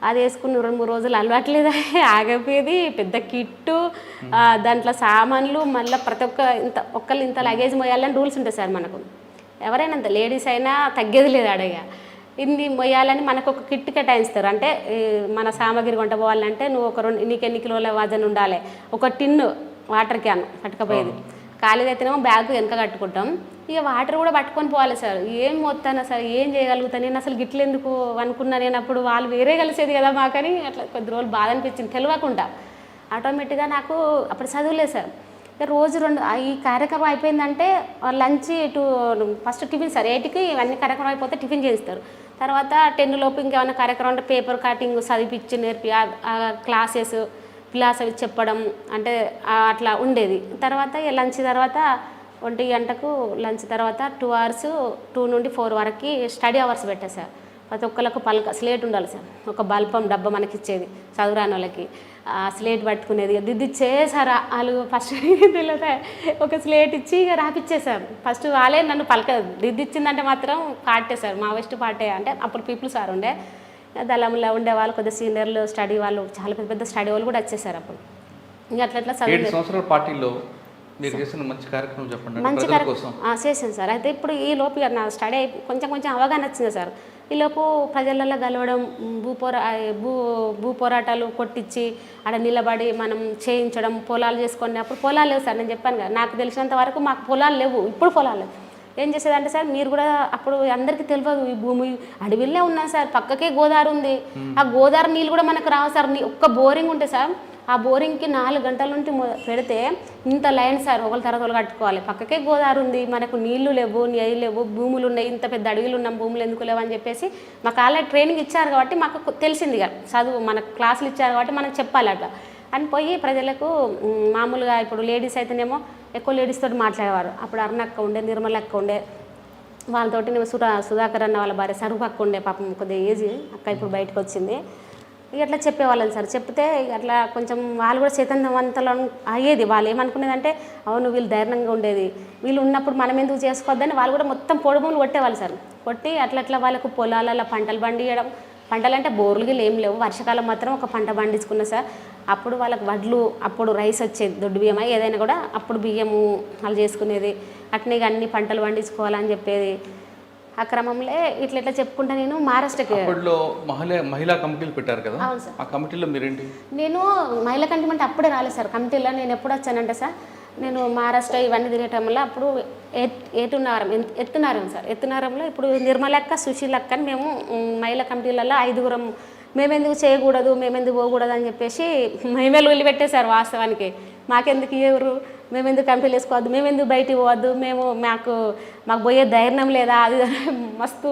అది వేసుకుని 2-3 రోజులు అలవాట్లేదు, ఆగిపోయేది. పెద్ద కిట్టు, దాంట్లో సామాన్లు, మళ్ళీ ప్రతి ఒక్కళ్ళు ఇంత లగేజ్ మోయాలని రూల్స్ ఉంటాయి సార్ మనకు. ఎవరైనా అంత లేడీస్ అయినా తగ్గేది లేదు అడగా. ఇన్ని మొయ్యాలని మనకు ఒక కిట్ కేటాయిస్తారు. అంటే మన సామాగ్రి కొంట పోవాలంటే నువ్వు నీకు ఎన్ని కిలోల వజన్ ఉండాలి. ఒక టిన్ను వాటర్ క్యాన్ పట్టుకపోయేది. ఖాళీదైతేనేమో బ్యాగ్ వెనక కట్టుకుంటాం. ఇక వాటర్ కూడా పట్టుకొని పోవాలి సార్. ఏం మొత్తాను సార్, ఏం చేయగలుగుతాను నేను, అసలు గిట్ల ఎందుకు అనుకున్నా నేను. అప్పుడు వాళ్ళు వేరే కలిసేది కదా మాకని అట్లా కొద్ది రోజులు బాధ అనిపించింది తెలియకుండా. ఆటోమేటిక్గా నాకు అప్పుడు చదువులేదు సార్. రోజు 2 ఈ కార్యక్రమం అయిపోయిందంటే లంచ్ ఇటు ఫస్ట్ టిఫిన్ సార్. 8కి ఇవన్నీ కార్యక్రమం అయిపోతే టిఫిన్ చేస్తారు. తర్వాత 10 లోపు ఇంకేమైనా కార్యక్రమం అంటే పేపర్ కటింగ్ చదివించి నేర్పి క్లాసెస్ ఫిలాసఫీ చెప్పడం అంటే అట్లా ఉండేది. తర్వాత లంచ్ తర్వాత 1 గంటకు లంచ్ తర్వాత 2 అవర్స్ 2 నుండి 4 వరకు స్టడీ అవర్స్ పెట్టారు సార్. ప్రతి ఒక్కళ్ళకు స్లేట్ ఉండాలి సార్. ఒక బల్పం డబ్బా మనకి ఇచ్చేది చదువురాని వాళ్ళకి. స్లేట్ పట్టుకునేది దిద్దిచ్చే సార్. వాళ్ళు ఫస్ట్ తెలియదు ఒక స్లేట్ ఇచ్చి ఇక రాపిచ్చేసారు. ఫస్ట్ వాళ్ళే నన్ను దిద్దిచ్చిందంటే మాత్రం పాటే సార్, మావోయిస్ట్ పాటే. అంటే అప్పుడు పీపుల్ సార్ ఉండే దళంలో ఉండేవాళ్ళు, కొద్దిగా సీనియర్లు స్టడీ వాళ్ళు, చాలా పెద్ద స్టడీ వాళ్ళు కూడా వచ్చేసారు అప్పుడు. ఇంకా అట్లా సంవత్సరాల పార్టీలో మీరు చేసిన మంచి కార్యక్రమం చెప్పండి. మంచి కార్యక్రమం చేశాను సార్. అయితే ఇప్పుడు ఈ లోపు నా స్టడీ కొంచెం అవగాహన వచ్చింది సార్. ఈలోపు ప్రజలలో కలవడం, భూ పోరాటాలు కొట్టించి ఆడ నిలబడి మనం చేయించడం, పొలాలు చేసుకొని. అప్పుడు పొలాలు లేవు సార్, నేను చెప్పాను కదా, నాకు తెలిసినంత వరకు మాకు పొలాలు లేవు. ఇప్పుడు పొలాలు లేవు. ఏం చేసేదంటే సార్ మీరు కూడా అప్పుడు అందరికీ తెలియదు ఈ భూమి అడవిలో ఉన్నాం సార్, పక్కకే గోదావరి ఉంది, ఆ గోదావరి నీళ్ళు కూడా మనకు రావు సార్. ఒక్క బోరింగ్ ఉంటే సార్ ఆ బోరింగ్కి 4 గంటల నుండి పెడితే ఇంత లైన్ సార్, ఒకరి తర్వాత ఒకరు కట్టుకోవాలి. పక్కకే గోదావరి ఉంది, మనకు నీళ్లు లేవు, నీళ్ళు లేవు, భూములు ఉన్నాయి, ఇంత పెద్ద అడవిలు ఉన్నాం, భూములు ఎందుకు లేవు అని చెప్పేసి మాకు ఆల్రెడీ ట్రైనింగ్ ఇచ్చారు కాబట్టి మాకు తెలిసింది కదా, చదువు మనకు క్లాసులు ఇచ్చారు కాబట్టి మనం చెప్పాలి అట్లా అని పోయి ప్రజలకు. మామూలుగా ఇప్పుడు లేడీస్ అయితేనేమో ఎక్కువ లేడీస్ తోటి మాట్లాడేవారు. అప్పుడు అరుణక్క ఉండే, నిర్మల అక్క ఉండే, వాళ్ళతోటి నేను సుధాకర్ అన్న వాళ్ళ భార్య సరుపు అక్క ఉండే, పాపం కొద్దిగా ఏజ్ అక్క ఇప్పుడు బయటకు వచ్చింది. ఇక అట్లా చెప్పేవాళ్ళని సార్. చెప్తే అట్లా కొంచెం వాళ్ళు కూడా చైతన్యవంతులు అయ్యేది. వాళ్ళు ఏమనుకునేదంటే అవును వీళ్ళు ధైర్యంగా ఉండేది, వీళ్ళు ఉన్నప్పుడు మనం ఎందుకు చేసుకోవద్దని వాళ్ళు కూడా మొత్తం పొడుములు కొట్టేవాళ్ళు సార్. కొట్టి అట్లా వాళ్ళకు పొలాలలో పంటలు పండియడం, పంటలు అంటే బోర్లు ఏం లేవు, వర్షాకాలం మాత్రం ఒక పంట పండించుకున్నా సార్. అప్పుడు వాళ్ళకి వడ్లు, అప్పుడు రైస్ వచ్చేది, దొడ్డు బియ్యం ఏదైనా కూడా అప్పుడు బియ్యము వాళ్ళు చేసుకునేది. అట్నే అన్ని పంటలు పండించుకోవాలని చెప్పేది. ఆ క్రమంలో ఇట్లా చెప్పుకుంటా నేను మహారాష్ట్రకి. అప్పట్లో మహిళా కమిటీలు పెట్టారు కదా, ఆ కమిటీలో మీరేంటి? నేను మహిళా కమిటీ అంటే అప్పుడే రాలేదు సార్. కమిటీలో నేను ఎప్పుడు వచ్చానంటే సార్, నేను మహారాష్ట్ర ఇవన్నీ తిరిగే టైంలో అప్పుడు ఎత్తునారం సార్. ఎత్తునారంలో ఇప్పుడు నిర్మలక్క, సుశీలక్క అని మేము మహిళా కమిటీలలో 5గురం. మేమెందుకు చేయకూడదు, మేమెందుకు పోకూడదు అని చెప్పేసి మేమే లొల్లి పెట్టేశారు. వాస్తవానికి మాకెందుకు ఎవరు, మేమెందుకు కమిటీలు వేసుకోవద్దు, మేమెందుకు బయటికి పోవద్దు, మాకు పోయే ధైర్యం లేదా, అది మస్తు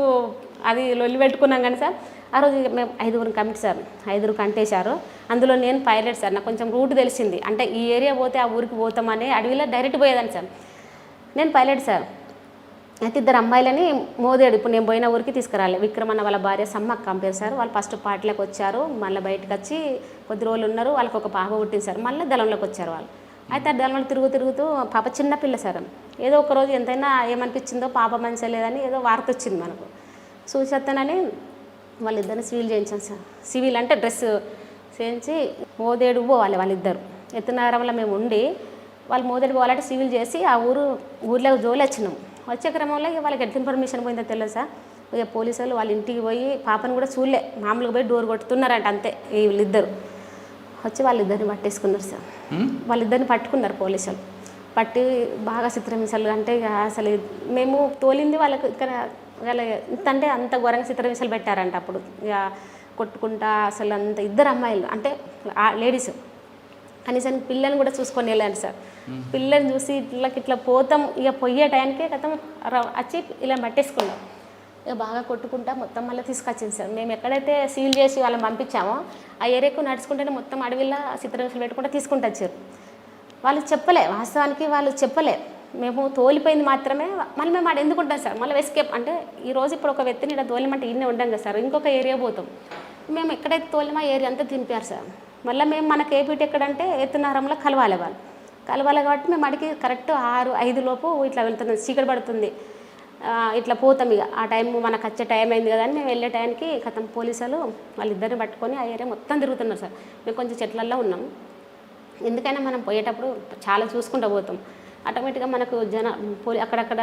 అది లొల్లి పెట్టుకున్నాం. కానీ సార్ ఆ రోజు మేము 5గురం కమిటీ సార్, 5గురు కంటేశారు. అందులో నేను పైలట్ సార్. నాకు కొంచెం రూట్ తెలిసింది, అంటే ఈ ఏరియా పోతే ఆ ఊరికి పోతామని అడవిలో డైరెక్ట్ పోయేదాన్ని సార్. నేను పైలట్ సార్. అయితే 2 అమ్మాయిలని మోదేడు ఇప్పుడు నేను పోయిన ఊరికి తీసుకురాలి. విక్రమన్న వాళ్ళ భార్య సమ్మక్క కంపేరు సార్. వాళ్ళు ఫస్ట్ పార్టీలోకి వచ్చారు, మళ్ళీ బయటకు వచ్చి కొద్ది రోజులు ఉన్నారు, వాళ్ళకి ఒక పాప పుట్టింది సార్. మళ్ళీ దళంలోకి వచ్చారు వాళ్ళు. అయితే ఆ దళంలో తిరుగుతూ పాప చిన్నపిల్ల సార్. ఏదో ఒక రోజు ఎంతైనా ఏమనిపించిందో పాప మంచిగా లేదని ఏదో వార్త వచ్చింది మనకు. చూసేస్తానని వాళ్ళిద్దరిని సివిల్ చేయించాను సార్. సివిల్ అంటే డ్రెస్ చేయించి మోదేడు పోవాలి వాళ్ళిద్దరు. ఎత్తునారంలో మేము ఉండి వాళ్ళు మోదేడు పోవాలంటే సివిల్ చేసి ఆ ఊర్లో జోలి వచ్చినాం. వచ్చే క్రమంలో వాళ్ళకి ఎట్లా ఇన్ఫర్మేషన్ పోయిందో తెలియదు సార్. ఇక పోలీసులు వాళ్ళ ఇంటికి పోయి పాపను కూడా చూడలే, మామూలుగా పోయి డోర్ కొట్టుతున్నారంట అంతే. వీళ్ళిద్దరు వచ్చి వాళ్ళిద్దరిని పట్టేసుకున్నారు సార్. వాళ్ళిద్దరిని పట్టుకున్నారు పోలీసులు. పట్టి బాగా చిత్రహింసలు, అంటే ఇక అసలు మేము తోలింది వాళ్ళకి ఇక్కడ వాళ్ళ ఇంత అంటే అంత ఘోరంగా చిత్రహింసలు పెట్టారంట. అప్పుడు ఇక కొట్టుకుంటా అసలు అంత 2 అమ్మాయిలు అంటే లేడీస్ కనీసం పిల్లల్ని కూడా చూసుకొని వెళ్ళాను సార్. పిల్లల్ని చూసి ఇట్లా పోతాం, ఇక పోయే టైంకే కథం వచ్చి ఇలా పట్టేసుకున్నాం. ఇక బాగా కొట్టుకుంటా మొత్తం మళ్ళీ తీసుకొచ్చింది సార్. మేము ఎక్కడైతే సీల్ చేసి వాళ్ళని పంపించామో ఆ ఏరియాకు నడుచుకుంటేనే మొత్తం అడవిలో చిత్రహింసలు పెట్టుకుంటూ తీసుకుంటూ వచ్చారు. వాళ్ళు చెప్పలే, వాస్తవానికి వాళ్ళు చెప్పలే, మేము తోలిపోయింది మాత్రమే. మళ్ళీ మేము ఆడ ఎందుకుంటాం సార్, మళ్ళీ ఎస్కేప్ అంటే ఈరోజు ఇప్పుడు ఒక వ్యక్తిని ఇక్కడ తోలిమంటే ఇన్నే ఉండం కదా సార్, ఇంకొక ఏరియా పోతాం. మేము ఎక్కడైతే తోలిమా ఏరియా అంతా దింపారు సార్. మళ్ళీ మేము మనకు ఏపీటీ ఎక్కడంటే ఎత్తునారంలో కలవాలి కాబట్టి మేము అడిగి కరెక్ట్ 6-5 లోపు ఇట్లా వెళ్తున్నాం, చీకటి పడుతుంది, ఇట్లా పోతాం. ఇక ఆ టైం మనకు వచ్చే టైం అయింది కదా అని మేము వెళ్ళే టైంకి కథం పోలీసులు వాళ్ళిద్దరిని పట్టుకొని ఆ ఏరియా మొత్తం తిరుగుతున్నారు సార్. మేము కొంచెం చెట్లల్లో ఉన్నాం. ఎందుకైనా మనం పోయేటప్పుడు చాలా చూసుకుంటూ పోతాం. ఆటోమేటిక్గా మనకు అక్కడక్కడ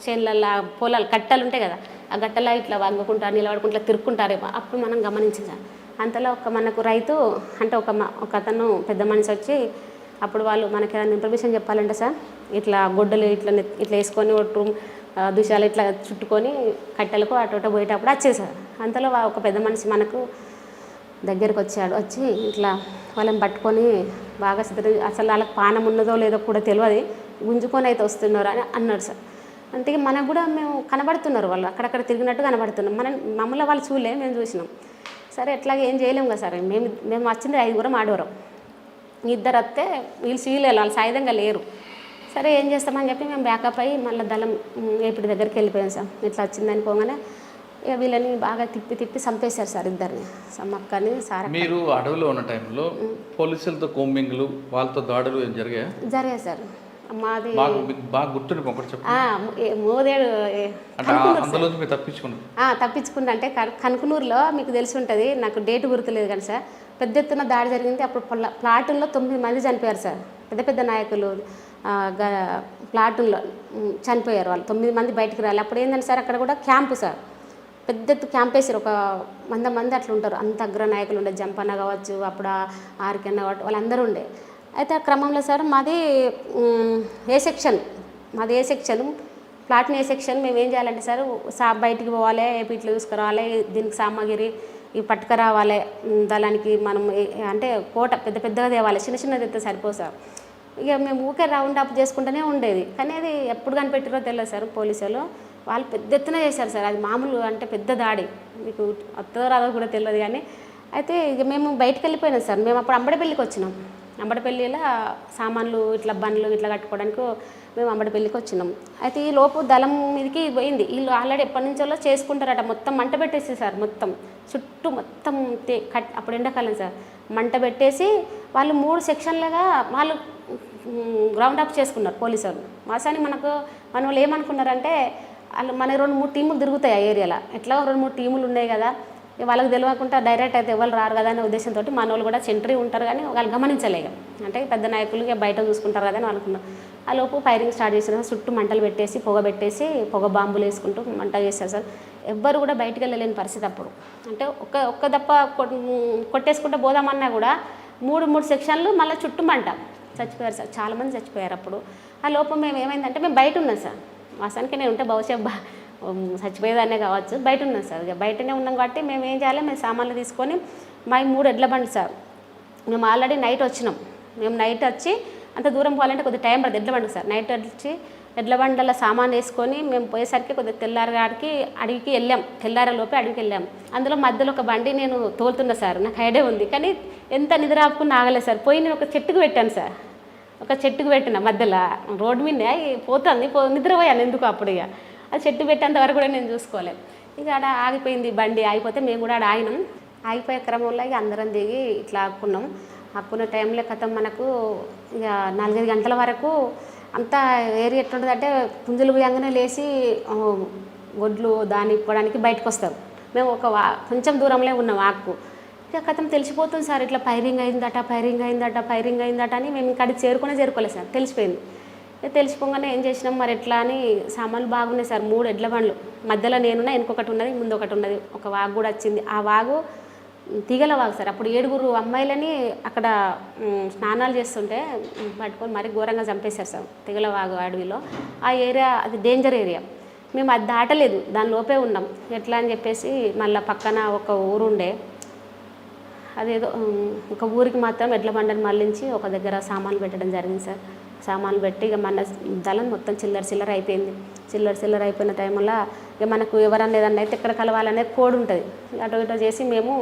చేనులల్లో పొలాలు గట్టలు ఉంటాయి కదా, ఆ గట్టలో ఇట్లా వంగుకుంటారు, నిలబడుకుంటా తిరుక్కుంటారేమో. అప్పుడు మనం గమనించాం. అంతలో మనకు రైతు అంటే ఒక అతను పెద్ద మనిషి వచ్చి, అప్పుడు వాళ్ళు మనకి ఏదైనా ఇన్ఫర్మేషన్ చెప్పాలంటే సార్ ఇట్లా గొడ్డలు ఇట్లా వేసుకొని ఒట్టు దుశాలు ఇట్లా చుట్టుకొని కట్టెలకు అటు పోయేటప్పుడు వచ్చేసారు. అంతలో ఒక పెద్ద మనిషి మనకు దగ్గరికి వచ్చాడు. వచ్చి ఇట్లా వాళ్ళని పట్టుకొని బాగా అసలు వాళ్ళకి పానం ఉన్నదో లేదో కూడా తెలియదు, గుంజుకొని అయితే వస్తున్నారు అని అన్నాడు సార్. అంతే మనకు కూడా మేము కనబడుతున్నారు, వాళ్ళు అక్కడక్కడ తిరిగినట్టు కనబడుతున్నాం. మమ్మల్ని వాళ్ళు చూడలే, మేము చూసినాం. సరే ఎట్లాగే ఏం చేయలేము కదా సార్. మేము వచ్చింది 5 ఆడవరం, 2 వస్తే వీళ్ళు సివిల్ వాళ్ళు సాయుధంగా లేరు. సరే ఏం చేస్తామని చెప్పి మేము బ్యాకప్ అయ్యి మళ్ళీ దళం ఏపీ దగ్గరికి వెళ్ళిపోయాం సార్. ఇట్లా వచ్చిందని పోగానే ఇక వీళ్ళని బాగా తిప్పి చంపేశారు సార్, ఇద్దరిని, సమ్మక్కని సార్. మీరు అడవిలో ఉన్న టైంలో పోలీసులతో కోంబింగ్లు వాళ్ళతో దాడులు ఏం జరిగాయి సార్. మాది బాగా గుర్తుండి ఒకటి చెప్పండి. మోదేడు తప్పించుకున్నా అంటే కనుకనూరులో మీకు తెలిసి ఉంటుంది, నాకు డేట్ గుర్తులేదు కానీ సార్, పెద్ద ఎత్తున దాడి జరిగింది. అప్పుడు ప్లాటూన్లో 9 మంది చనిపోయారు సార్. పెద్ద నాయకులు ప్లాటూన్లో చనిపోయారు వాళ్ళు. 9 మంది బయటకు రాలి. అప్పుడు ఏంటంటే సార్ అక్కడ కూడా క్యాంపు సార్, పెద్ద ఎత్తు క్యాంప్ వేసారు. ఒక 100 మంది అట్లా ఉంటారు. అంత అగ్ర నాయకులు ఉండే, జంపన్న కావచ్చు, అప్పుడు ఆర్కెన్న కావచ్చు, వాళ్ళందరూ ఉండే. అయితే ఆ క్రమంలో సార్ మాది ఏ సెక్షన్ ప్లాట్ని ఏ సెక్షన్ మేము ఏం చేయాలంటే సార్ బయటికి పోవాలి, ఇట్లా తీసుకురావాలి, దీనికి సామాగ్రి ఇవి పట్టుకురావాలి, దళానికి మనం అంటే కోట పెద్ద పెద్దగా తేవాలి, చిన్న చిన్నది అయితే సరిపోదు సార్. ఇక మేము ఊకే రౌండ్ అప్ చేసుకుంటూనే ఉండేది. కానీ అది ఎప్పుడు కనిపెట్టారో తెలియదు సార్ పోలీసులు. వాళ్ళు పెద్ద ఎత్తున చేశారు సార్. అది మామూలు అంటే పెద్ద దాడి, మీకు అత్తో రాదో కూడా తెలియదు. కానీ అయితే ఇక మేము బయటకు వెళ్ళిపోయినాం సార్. మేము అప్పుడు అంబడిపల్లికి వచ్చినాం. అంబడిపల్లిలో సామాన్లు ఇట్లా బండ్లు ఇట్లా కట్టుకోవడానికి మేము అంబడిపల్లికి వచ్చినాం. అయితే ఈ లోపు దళం మీదకి పోయింది. వీళ్ళు ఆల్రెడీ ఎప్పటి నుంచో చేసుకుంటారట. మొత్తం మంట పెట్టేసి సార్, మొత్తం చుట్టూ మొత్తం అప్పుడు ఎండాకాలం సార్, మంట పెట్టేసి వాళ్ళు 3 సెక్షన్లుగా వాళ్ళు గ్రౌండ్ అప్ చేసుకున్నారు పోలీసు వాళ్ళు. మాసాని మన వాళ్ళు ఏమనుకున్నారంటే వాళ్ళు మన 2-3 టీములు తిరుగుతాయి ఆ ఏరియాలో, ఎట్లా 2-3 టీములు ఉన్నాయి కదా, వాళ్ళకి తెలియకుండా డైరెక్ట్ అయితే ఎవరు రారు కదా అనే ఉద్దేశంతో మన వాళ్ళు కూడా సెంట్రీ ఉంటారు. కానీ వాళ్ళు గమనించలేక అంటే పెద్ద నాయకులు బయట చూసుకుంటారు కదా అని అనుకున్నారు. ఆ లోపు ఫైరింగ్ స్టార్ట్ చేసిన చుట్టూ మంటలు పెట్టేసి పొగ బాంబులు వేసుకుంటూ మంట చేస్తారు సార్. ఎవ్వరు కూడా బయటకు వెళ్ళలేని పరిస్థితి అప్పుడు. అంటే ఒక్క దప్ప కొట్టేసుకుంటూ పోదామన్నా కూడా 3 సెక్షన్లు మళ్ళీ చుట్టూ మంట. చచ్చిపోయారు సార్, చాలామంది చచ్చిపోయారు అప్పుడు. ఆ లోపం మేము ఏమైందంటే మేము బయట ఉన్నాం సార్. వాసానికి నేను ఉంటే బహుశా చచ్చిపోయేదాన్నే కావచ్చు. బయట ఉన్నాం సార్. ఇక బయటనే ఉన్నాం కాబట్టి మేము ఏం చేయాలి, మేము సామాన్లు తీసుకొని మా 3 ఎడ్ల బండ్లు సార్. మేము ఆల్రెడీ నైట్ వచ్చినాం. మేము నైట్ వచ్చి అంత దూరం పోవాలంటే కొద్దిగా టైం పడుతుంది ఎడ్ల బండికి సార్. నైట్ వచ్చి ఎడ్ల బండ్ల సామాన్ వేసుకొని మేము పోయేసరికి కొద్దిగా తెల్లారగాడికి అడవికి వెళ్ళాం. తెల్లారలోపే అడవికి వెళ్ళాం. అందులో మధ్యలో ఒక బండి నేను తోలుతున్నా సార్. నాకు ఐడియా ఉంది కానీ ఎంత నిద్ర ఆపుకుని ఆగలేదు సార్. పోయి నేను ఒక చెట్టుకు పెట్టాను సార్. ఒక చెట్టుకు పెట్టిన మధ్యలో రోడ్డు మీద పోతుంది, నిద్రపోయాను ఎందుకు అప్పుడు. ఇక అది చెట్టు పెట్టేంత వరకు కూడా నేను చూసుకోలేదు. ఇక ఆడ ఆగిపోయింది బండి. ఆగిపోతే మేము కూడా ఆడ ఆగినాం. ఆగిపోయే క్రమంలో ఇక అందరం దిగి ఇట్లా ఆక్కున్న టైంలో కథం మనకు ఇక 4-5 గంటల వరకు అంతా ఏరియా ఎట్లుంటుందంటే పుంజులు పోయంగానే లేచి గొడ్లు దాన్ని ఇప్పడానికి బయటకు వస్తారు. మేము కొంచెం దూరంలో ఉన్నాం ఆకు. ఇక కథం తెలిసిపోతుంది సార్, ఇట్లా ఫైరింగ్ అయిందట అని మేము ఇక్కడికి చేరుకోలేదు సార్. తెలిసిపోయింది. తెలిసిపోగానే ఏం చేసినాం మరి ఎట్లా అని సామాన్లు బాగున్నాయి సార్. 3 ఎడ్ల బండ్లు మధ్యలో నేనున్నా, వెనుకొకటి ఉన్నది, ముందు ఒకటి ఉన్నది. ఒక వాగు కూడా వచ్చింది. ఆ వాగు తీగల వాగు సార్. అప్పుడు 7 అమ్మాయిలని అక్కడ స్నానాలు చేస్తుంటే పట్టుకొని మరీ ఘోరంగా చంపేశారు సార్ తీగల వాగు అడవిలో. ఆ ఏరియా అది డేంజర్ ఏరియా. మేము అది దాటలేదు, దాని లోపే ఉన్నాం. ఎట్లా అని చెప్పేసి మళ్ళీ పక్కన ఒక ఊరుండే, అదేదో ఒక ఊరికి మాత్రం ఎడ్ల బండని మళ్ళించి ఒక దగ్గర సామాన్లు పెట్టడం జరిగింది సార్. సామాన్లు పెట్టి ఇక మన దళం మొత్తం చిల్లర అయిపోయింది. చిల్లర అయిపోయిన టైంలో ఇక మనకు ఎవరన్నా ఏదన్నా అయితే ఎక్కడ కలవాలనేది కోడ్ ఉంటుంది. అటు ఇటు చేసి మేము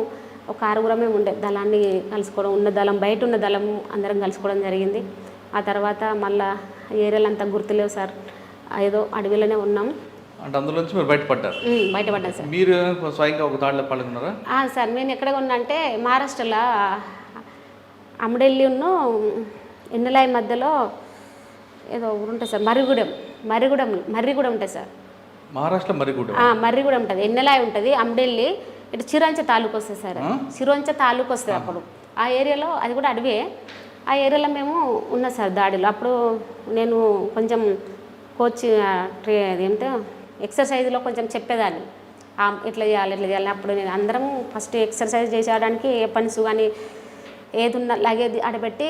ఒక 6 ఉండే దళాన్ని కలుసుకోవడం, ఉన్న దళం బయట ఉన్న దళం అందరం కలుసుకోవడం జరిగింది. ఆ తర్వాత మళ్ళీ ఏరియాలు అంతా గుర్తులేవు సార్. ఏదో అడవిలోనే ఉన్నాం. అంటే అందులోంచి మీరు బయటపడ్డాను సార్. మీరు స్వయంగా ఒక దాడిలో పాల్గొన్నారా? సార్ నేను ఎక్కడ ఉన్నా అంటే మహారాష్ట్రలో అమడెల్లి ఎన్నెలాయి మధ్యలో ఏదో ఊరు ఉంటుంది సార్, మర్రిగూడెం ఉంటుంది సార్. మహారాష్ట్ర మర్రిగూడెం ఉంటుంది, ఎన్నెలాయి ఉంటుంది. అమడెల్లి ఇటు చిరంచ తాలూకు వస్తుంది సార్. చిరంచ తాలూకు వస్తుంది. అప్పుడు ఆ ఏరియాలో అది కూడా అడవే. ఆ ఏరియాలో మేము ఉన్నాం సార్ దాడిలో. అప్పుడు నేను కొంచెం కోచ్ అదేంటో ఎక్సర్సైజ్లో కొంచెం చెప్పేదాన్ని, ఎట్లా చేయాలి. అప్పుడు నేను అందరం ఫస్ట్ ఎక్సర్సైజ్ చేసేయడానికి ఏ పనిస్ కానీ ఏది ఉన్నా లగేజ్ ఆడబెట్టి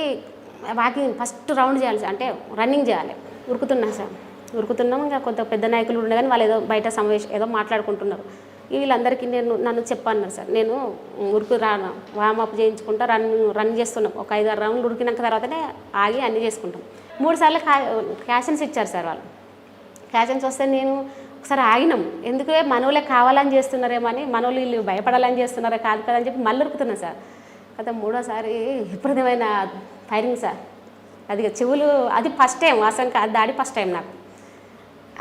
వాకింగ్ ఫస్ట్ రౌండ్ చేయాలి సార్. అంటే రన్నింగ్ చేయాలి. ఉరుకుతున్నాం. ఇంకా కొంత పెద్ద నాయకులు ఉండే కానీ వాళ్ళు ఏదో బయట ఏదో మాట్లాడుకుంటున్నారు. వీళ్ళందరికీ నన్ను చెప్పన్నారు సార్. నేను వామప్ చేయించుకుంటా రన్ చేస్తున్నాం. ఒక 5-6 రౌండ్లు ఉరికినాక తర్వాతనే ఆగి అన్నీ చేసుకుంటాం. 3 సార్లు క్యాషన్స్ ఇచ్చారు సార్ వాళ్ళు. క్యాషన్స్ వస్తే నేను ఒకసారి ఆగినాం. ఎందుకు మనోళ్ళే కావాలని చేస్తున్నారేమని, మనోళ్ళు వీళ్ళు భయపడాలని చేస్తున్నారే కాదు కదా అని చెప్పి మళ్ళీ ఉరుకుతున్నాను సార్. కదా 3వసారి విపరీతమైన ఫైరింగ్ సార్. అది చెవులు అది ఫస్ట్ టైం వాసంక అది దాడి ఫస్ట్ టైం నాకు.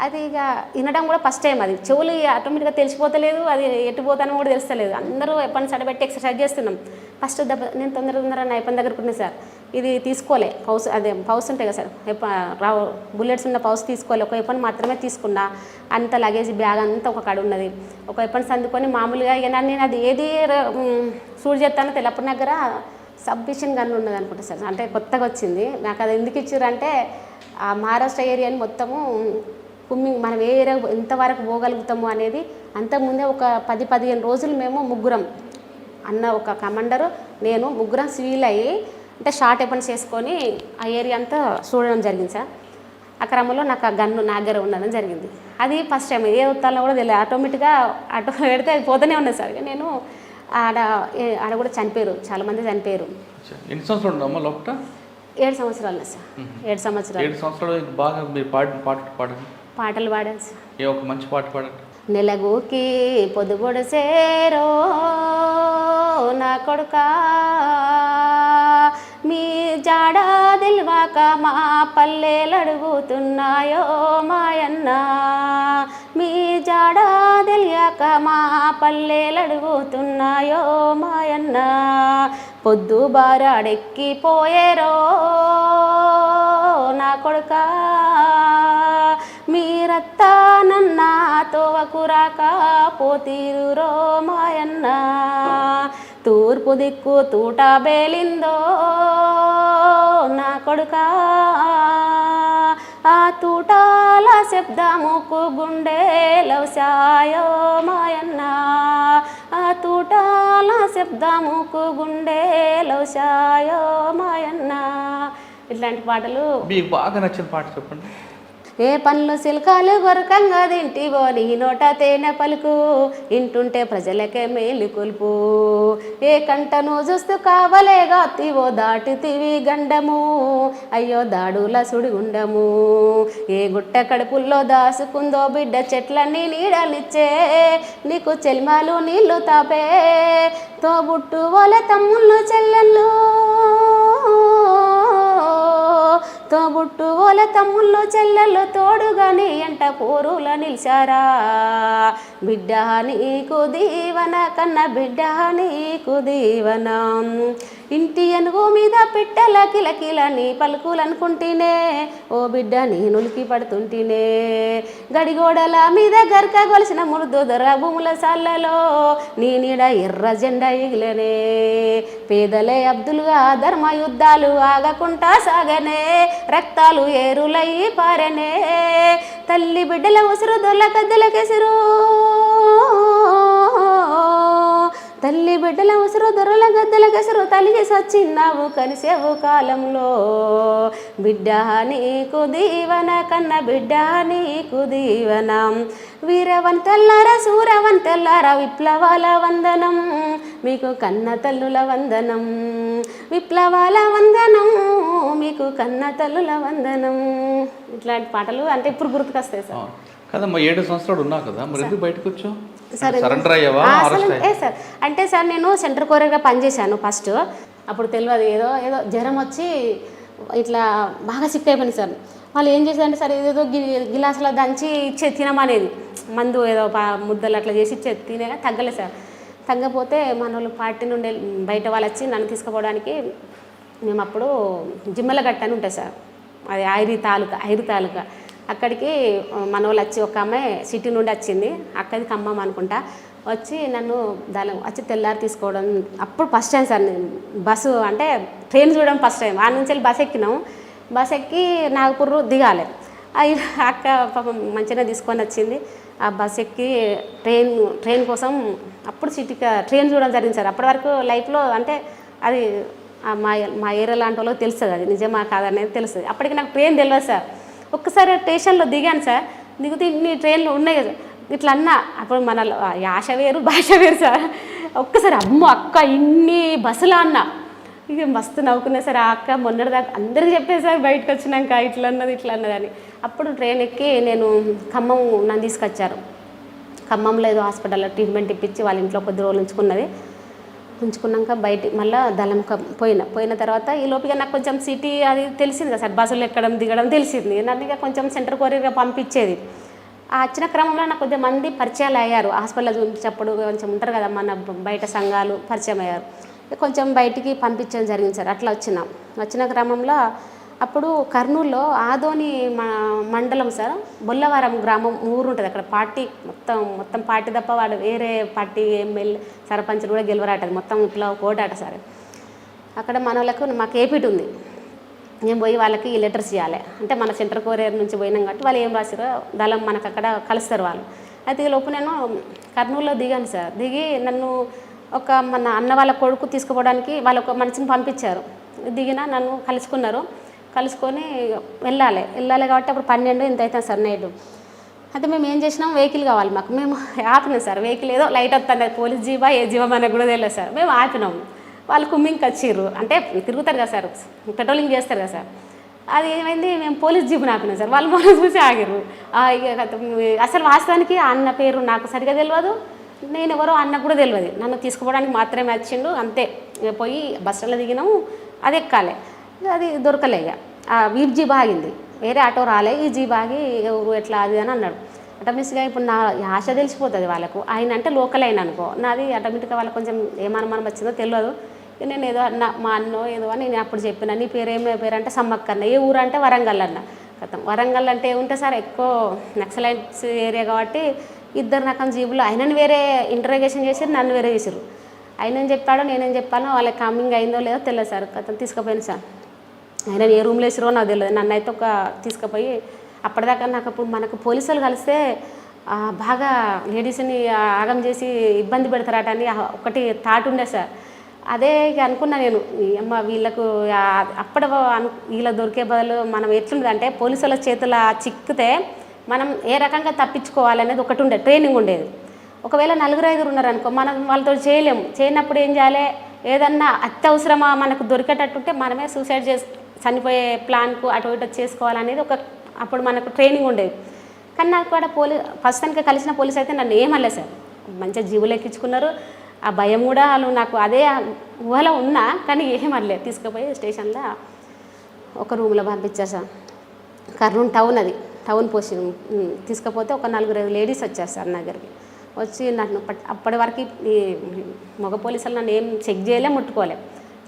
అది ఇక వినడం కూడా ఫస్ట్ టైం. అది చెవులు ఆటోమేటిక్గా తెలిసిపోతలేదు, అది ఎటు పోతానో కూడా తెలుస్తలేదు. అందరూ ఎప్పటి సడబెట్టి ఎక్సర్సైజ్ చేస్తున్నాం. ఫస్ట్ నేను తొందర నైపన్ దగ్గరకు ఉన్నాయి సార్. ఇది తీసుకోలే పౌస్ ఉంటాయి కదా సార్, బుల్లెట్స్ ఉన్న పౌస్ తీసుకోలే. ఒక వెపన్ మాత్రమే తీసుకున్నా. అంత లగేజ్ బ్యాగ్ అంతా ఒక కాడ ఉన్నది. ఒక వెపన్స్ అందుకొని మామూలుగా ఇక నేను అది ఏది షూట్ చేస్తానో తెల్లప్పటి దగ్గర సబ్మిషన్ గన్ ఉన్నది అనుకుంటా సార్. అంటే కొత్తగా వచ్చింది నాకు. అది ఎందుకు ఇచ్చారంటే ఆ మహారాష్ట్ర ఏరియాని మొత్తము మనం ఏ ఏరియా ఎంతవరకు పోగలుగుతాము అనేది అంతకుముందే ఒక 10-15 రోజులు మేము ముగ్గురం ఒక కమాండరు నేను ముగ్గురం సివిల్ అయ్యి అంటే షార్ట్ వెపన్స్ చేసుకొని ఆ ఏరియా అంతా చూడడం జరిగింది సార్. ఆ క్రమంలో నాకు ఆ గన్ను నా దగ్గర ఉండడం జరిగింది. అది ఫస్ట్ టైం ఏ ఉత్తాలో కూడా తెలియదు. ఆటోమేటిక్గా ఆటో పెడితే అది పోతూనే ఉన్నది సార్. నేను ఆడ కూడా చనిపోయారు, చాలామంది చనిపోయారు. ఎన్ని సంవత్సరాలు ఉండమ్మా లోపల? 7 సంవత్సరాలు సార్. 7 సంవత్సరాలు. 7 సంవత్సరాలు బాగా మీరు పాడండి. పాటలు పాడాను సార్. ఏ ఒక మంచి పాట పాడండి. నెలగూకి పొద్దుబొడిసేరో నా కొడుకా, మీ జాడా దిల్వాక మా పల్లెలు అడుగుతున్నాయో మాయన్న, మీ జాడా తెలియక మా పల్లెలు అడుగుతున్నాయో మాయన్న, పొద్దు బారాడెక్కిపోయేరో నా కొడుకా, మీరత్తా నన్న తోవకురాక పోతీరురో మాయన్న, తూర్పు దిక్కు తూట బేలిందో నా కొడుకా, ఆ తూటాల శబ్దముకు గుండె లవసాయో మాయన్న, ఆ తూటాల శబ్దముకు గుండె లవసాయో మాయన్న. ఇట్లాంటి పాటలు. మీకు బాగా నచ్చిన పాట చెప్పండి. ఏ పండ్లు సిల్కాలు గొరకంగా తింటివో నీ నోట తేనె పలుకు, ఇంటుంటే ప్రజలకే మేలు కొలుపు, ఏ కంటను చూస్తూ కావలేగా తివో దాటితివి గండము, అయ్యో దాడుల సుడిగుండము, ఏ గుట్ట కడుపుల్లో దాసుకుందో బిడ్డ చెట్లన్నీ నీడనిచ్చే, నీకు చెల్మాలు నీళ్లు తాపే, తోబుట్టు ఓలే తమ్ముళ్ళు చెల్లెళ్ళు, తోబుట్టు ఓల తమ్ముళ్ళు చెల్లెళ్ళు తోడుగాని ఎంట పోరుల నిలిచారా, బిడ్డ నీకు దీవన కన్న బిడ్డ నీకు దీవన, ఇంటి ఎనుగు మీద పిట్టల కిలకిల నీ పలుకులు అనుకుంటేనే ఓ బిడ్డ నేనులికి పడుతుంటేనే, గడిగోడల మీద గరక గొలిసిన మురుదు దొర భూముల సాళ్లలో నీ నీడ ఎర్ర జెండా ఎగిలనే, పేదలే అబ్దులుగా ధర్మ యుద్ధాలు ఆగకుండా సాగనే, రక్తాలు ఏరులయ్యి పారనే, తల్లి బిడ్డల ఉసురు దొల్ల గద్దెలకెసురు, తల్లి బిడ్డల ఉసురు దొరల గద్దెలకెసురు, తల్లి సచ్చిన్నావు కలిసేవు కాలంలో, బిడ్డ నీకు దీవన కన్న బిడ్డ నీకు దీవన, వీరవంతల్లారా సూరవంతల్లారా విప్లవాల వందనం, మీకు కన్న తల్లుల వందనం, విప్లవాల వందనం, మీకు కన్న తల్లుల వందనం. ఇట్లాంటి పాటలు అంటే ఇప్పుడు గుర్తుకొస్తాయి సార్. కదమ్మా 7 సంవత్సరాలు ఉన్నావు కదా, మరి ఎందుకు బయటకు వచ్చావు? సరెండర్ అయ్యావా? సార్ అంటే సార్ నేను సెంటర్ కోరియర్గా పనిచేశాను ఫస్ట్. అప్పుడు తెలియదు, ఏదో జ్వరం వచ్చి ఇట్లా బాగా సిక్ అయిపోయింది సార్. వాళ్ళు ఏం చేశారంటే సార్ ఏదో గిలాసులో దంచి ఇచ్చే తినమనేది, మందు ఏదో ముద్దలు అట్లా చేసి ఇచ్చే తినేగా తగ్గలేదు సార్. తగ్గపోతే మన వాళ్ళు పార్టీ నుండి బయట వాళ్ళు వచ్చి నన్ను తీసుకుపోవడానికి, మేము అప్పుడు జిమ్మలగట్ట అని ఉంటుంది సార్, అది ఐరి తాలూకా, అక్కడికి మన వాళ్ళు వచ్చి ఒక అమ్మాయి సిటీ నుండి వచ్చింది, అక్కడి ఖమ్మం అనుకుంటా, వచ్చి నన్ను వచ్చి తెల్లారి తీసుకోవడం. అప్పుడు ఫస్ట్ టైం సార్ నేను బస్సు అంటే ట్రైన్ చూడడం ఫస్ట్ టైం. ఆ నుంచి వెళ్ళి బస్ ఎక్కినాము, బస్ ఎక్కి నాగపూర్ దిగాలి. అక్క పాపం మంచిగా తీసుకొని వచ్చింది. ఆ బస్ ఎక్కి ట్రైన్ కోసం అప్పుడు సిటీకి ట్రైన్ చూడడం జరిగింది సార్. అప్పటి వరకు లైఫ్లో అంటే అది మా ఏరియా లాంటి వాళ్ళకి తెలుస్తుంది, అది నిజమా కాదనేది తెలుస్తుంది. అప్పటికి నాకు ట్రైన్ తెలియదు సార్. ఒక్కసారి స్టేషన్లో దిగాను సార్, దిగితే ఇన్ని ట్రైన్లు ఉన్నాయి కదా ఇట్లా అన్నా. అప్పుడు మన యాస వేరు భాష వేరు సార్. ఒక్కసారి అమ్మో అక్క ఇన్ని బస్సులా అన్నా, ఇక మస్తు నవ్వుకున్నా సార్. ఆ అక్క మొన్నటిదాకా అందరికీ చెప్పేది సార్ బయటకు వచ్చినాక ఇట్లా అన్నది అని. అప్పుడు ట్రైన్ ఎక్కి నేను ఖమ్మం నన్ను తీసుకొచ్చారు. ఖమ్మంలో ఏదో హాస్పిటల్లో ట్రీట్మెంట్ ఇప్పించి వాళ్ళ ఇంట్లో కొద్ది రోజులు ఉంచుకున్నాక బయట మళ్ళీ దళంక పోయిన తర్వాత ఈ లోపుగా నాకు కొంచెం సిటీ అది తెలిసింది కదా సార్, బస్సులు ఎక్కడం దిగడం తెలిసింది. నన్ను ఇక కొంచెం సెంటర్ కోరియర్గా పంపించేది. ఆ వచ్చిన క్రమంలో నాకు కొద్దిగా మంది పరిచయాలు అయ్యారు. హాస్పిటల్లో చూపించేటప్పుడు కొంచెం ఉంటారు కదా మన బయట సంఘాలు పరిచయం అయ్యారు. కొంచెం బయటికి పంపించడం జరిగింది సార్. అట్లా వచ్చిన క్రమంలో అప్పుడు కర్నూలులో ఆదోని మండలం సార్, బొల్లవరం గ్రామం ఊరు ఉంటుంది. అక్కడ పార్టీ మొత్తం పార్టీ తప్ప వాడు వేరే పార్టీ ఎమ్మెల్యే సర్పంచ్లు కూడా గెలవరాటది, మొత్తం ఇట్లా కోటాట సార్. అక్కడ మన వాళ్ళకు మాకు ఏపీటీ ఉంది. నేను పోయి వాళ్ళకి లెటర్స్ ఇవ్వాలి. అంటే మన సెంటర్ కోరియర్ నుంచి పోయినాం కాబట్టి వాళ్ళు ఏం రాసారో దళం మనకు అక్కడ కలుస్తారు వాళ్ళు. అయితే ఈ లోపు నేను కర్నూలులో దిగాను సార్. దిగి నన్ను మన అన్న వాళ్ళ కొడుకు తీసుకుపోవడానికి వాళ్ళు ఒక మనిషిని పంపించారు. దిగిన నన్ను కలుసుకున్నారు. కలుసుకొని వెళ్ళాలి కాబట్టి అప్పుడు 12 ఇంత అవుతుంది సార్ నైట్. అయితే మేము ఏం చేసినాం, వెహికల్ కావాలి మాకు. మేము ఆపినాం సార్, వెహికల్ ఏదో లైట్ వస్తుంది, పోలీస్ జీవా ఏ జీవా మనకు కూడా తెలియదు సార్. మేము ఆపినాం, వాళ్ళు కుమ్మింగ్కి వచ్చిర్రు, అంటే తిరుగుతారు కదా సార్, పెట్రోలింగ్ చేస్తారు కదా సార్. అది ఏమైంది, మేము పోలీస్ జీపుని ఆపినాం సార్, వాళ్ళు మనం చూసి ఆగిర్రు. అసలు వాస్తవానికి ఆ అన్న పేరు నాకు సరిగా తెలియదు, నేను ఎవరో అన్న కూడా తెలియదు. నన్ను తీసుకుపోవడానికి మాత్రమే వచ్చిండు అంతే. పోయి బస్ స్టాండ్లో దిగినాము, అది ఎక్కాలి, అది దొరకలే. ఇక వీప్ జీప్ ఆగింది, వేరే ఆటో రాలే, ఈ జీప్ ఆగి ఎవరు ఎట్లా అది అని అన్నాడు. ఆటోమేటిక్గా ఇప్పుడు నా ఆశ తెలిసిపోతుంది వాళ్ళకు. ఆయన అంటే లోకల్ అయిన అనుకో, నాది ఆటోమేటిక్గా వాళ్ళకి కొంచెం ఏమనుమానం వచ్చిందో తెలియదు. నేను ఏదో అన్న మా అన్నో ఏదో అని నేను అప్పుడు చెప్పిన, నీ పేరు ఏమే పేరు అంటే సమ్మక్క అన్న, ఏ ఊరు అంటే వరంగల్ అన్న. కథం వరంగల్ అంటే ఏముంటే సార్ ఎక్కువ నక్సలైట్స్ ఏరియా కాబట్టి 2 రకం జీబులు ఆయనను వేరే ఇంటరోగేషన్ చేసారు, నన్ను వేరే చేసారు. ఆయన చెప్పాడో నేనేం చెప్పానో వాళ్ళకి కమింగ్ అయిందో లేదో తెలియదు సార్. కథం తీసుకుపోయాను సార్, ఆయన ఏ రూమ్లో వేసారో నాకు తెలియదు. నన్ను అయితే తీసుకుపోయి అప్పటిదాకా నాకు అప్పుడు మనకు పోలీసులు కలిస్తే బాగా లేడీస్ని ఆగం చేసి ఇబ్బంది పెడతారట అని ఒకటి థాట్ ఉండే సార్. అదే ఇక అనుకున్నా నేను, అమ్మ వీళ్ళకు వీళ్ళ దొరికే బదులు మనం ఎట్లుంది అంటే పోలీసుల చేతుల చిక్కితే మనం ఏ రకంగా తప్పించుకోవాలనేది ఒకటి ఉండే ట్రైనింగ్ ఉండేది. ఒకవేళ 4-5 ఉన్నారు అనుకో, మనం వాళ్ళతో చేయలేము. చేయనప్పుడు ఏం చేయాలి, ఏదన్నా అత్యవసరమా మనకు దొరికేటట్టుంటే మనమే సూసైడ్ చనిపోయే ప్లాన్కు అటు ఇటు చేసుకోవాలనేది అప్పుడు మనకు ట్రైనింగ్ ఉండేది. కానీ నాకు కూడా ఫస్ట్ టైంకి కలిసిన పోలీస్ అయితే నన్ను ఏమనలేదు సార్, మంచిగా జీవులు ఎక్కించుకున్నారు. ఆ భయం కూడా వాళ్ళు నాకు అదే ఊహలో ఉన్నా కానీ ఏమనలేదు. తీసుకుపోయి స్టేషన్లో ఒక రూమ్లో పంపించారు సార్. కర్నూలు టౌన్, అది టౌన్ పోషన్ తీసుకపోతే ఒక 4-5 లేడీస్ వచ్చారు సార్ నా దగ్గరికి. వచ్చి నన్ను అప్పటి వరకు ఈ మగ పోలీసులు నన్ను ఏం చెక్ చేయలే, ముట్టుకోలే.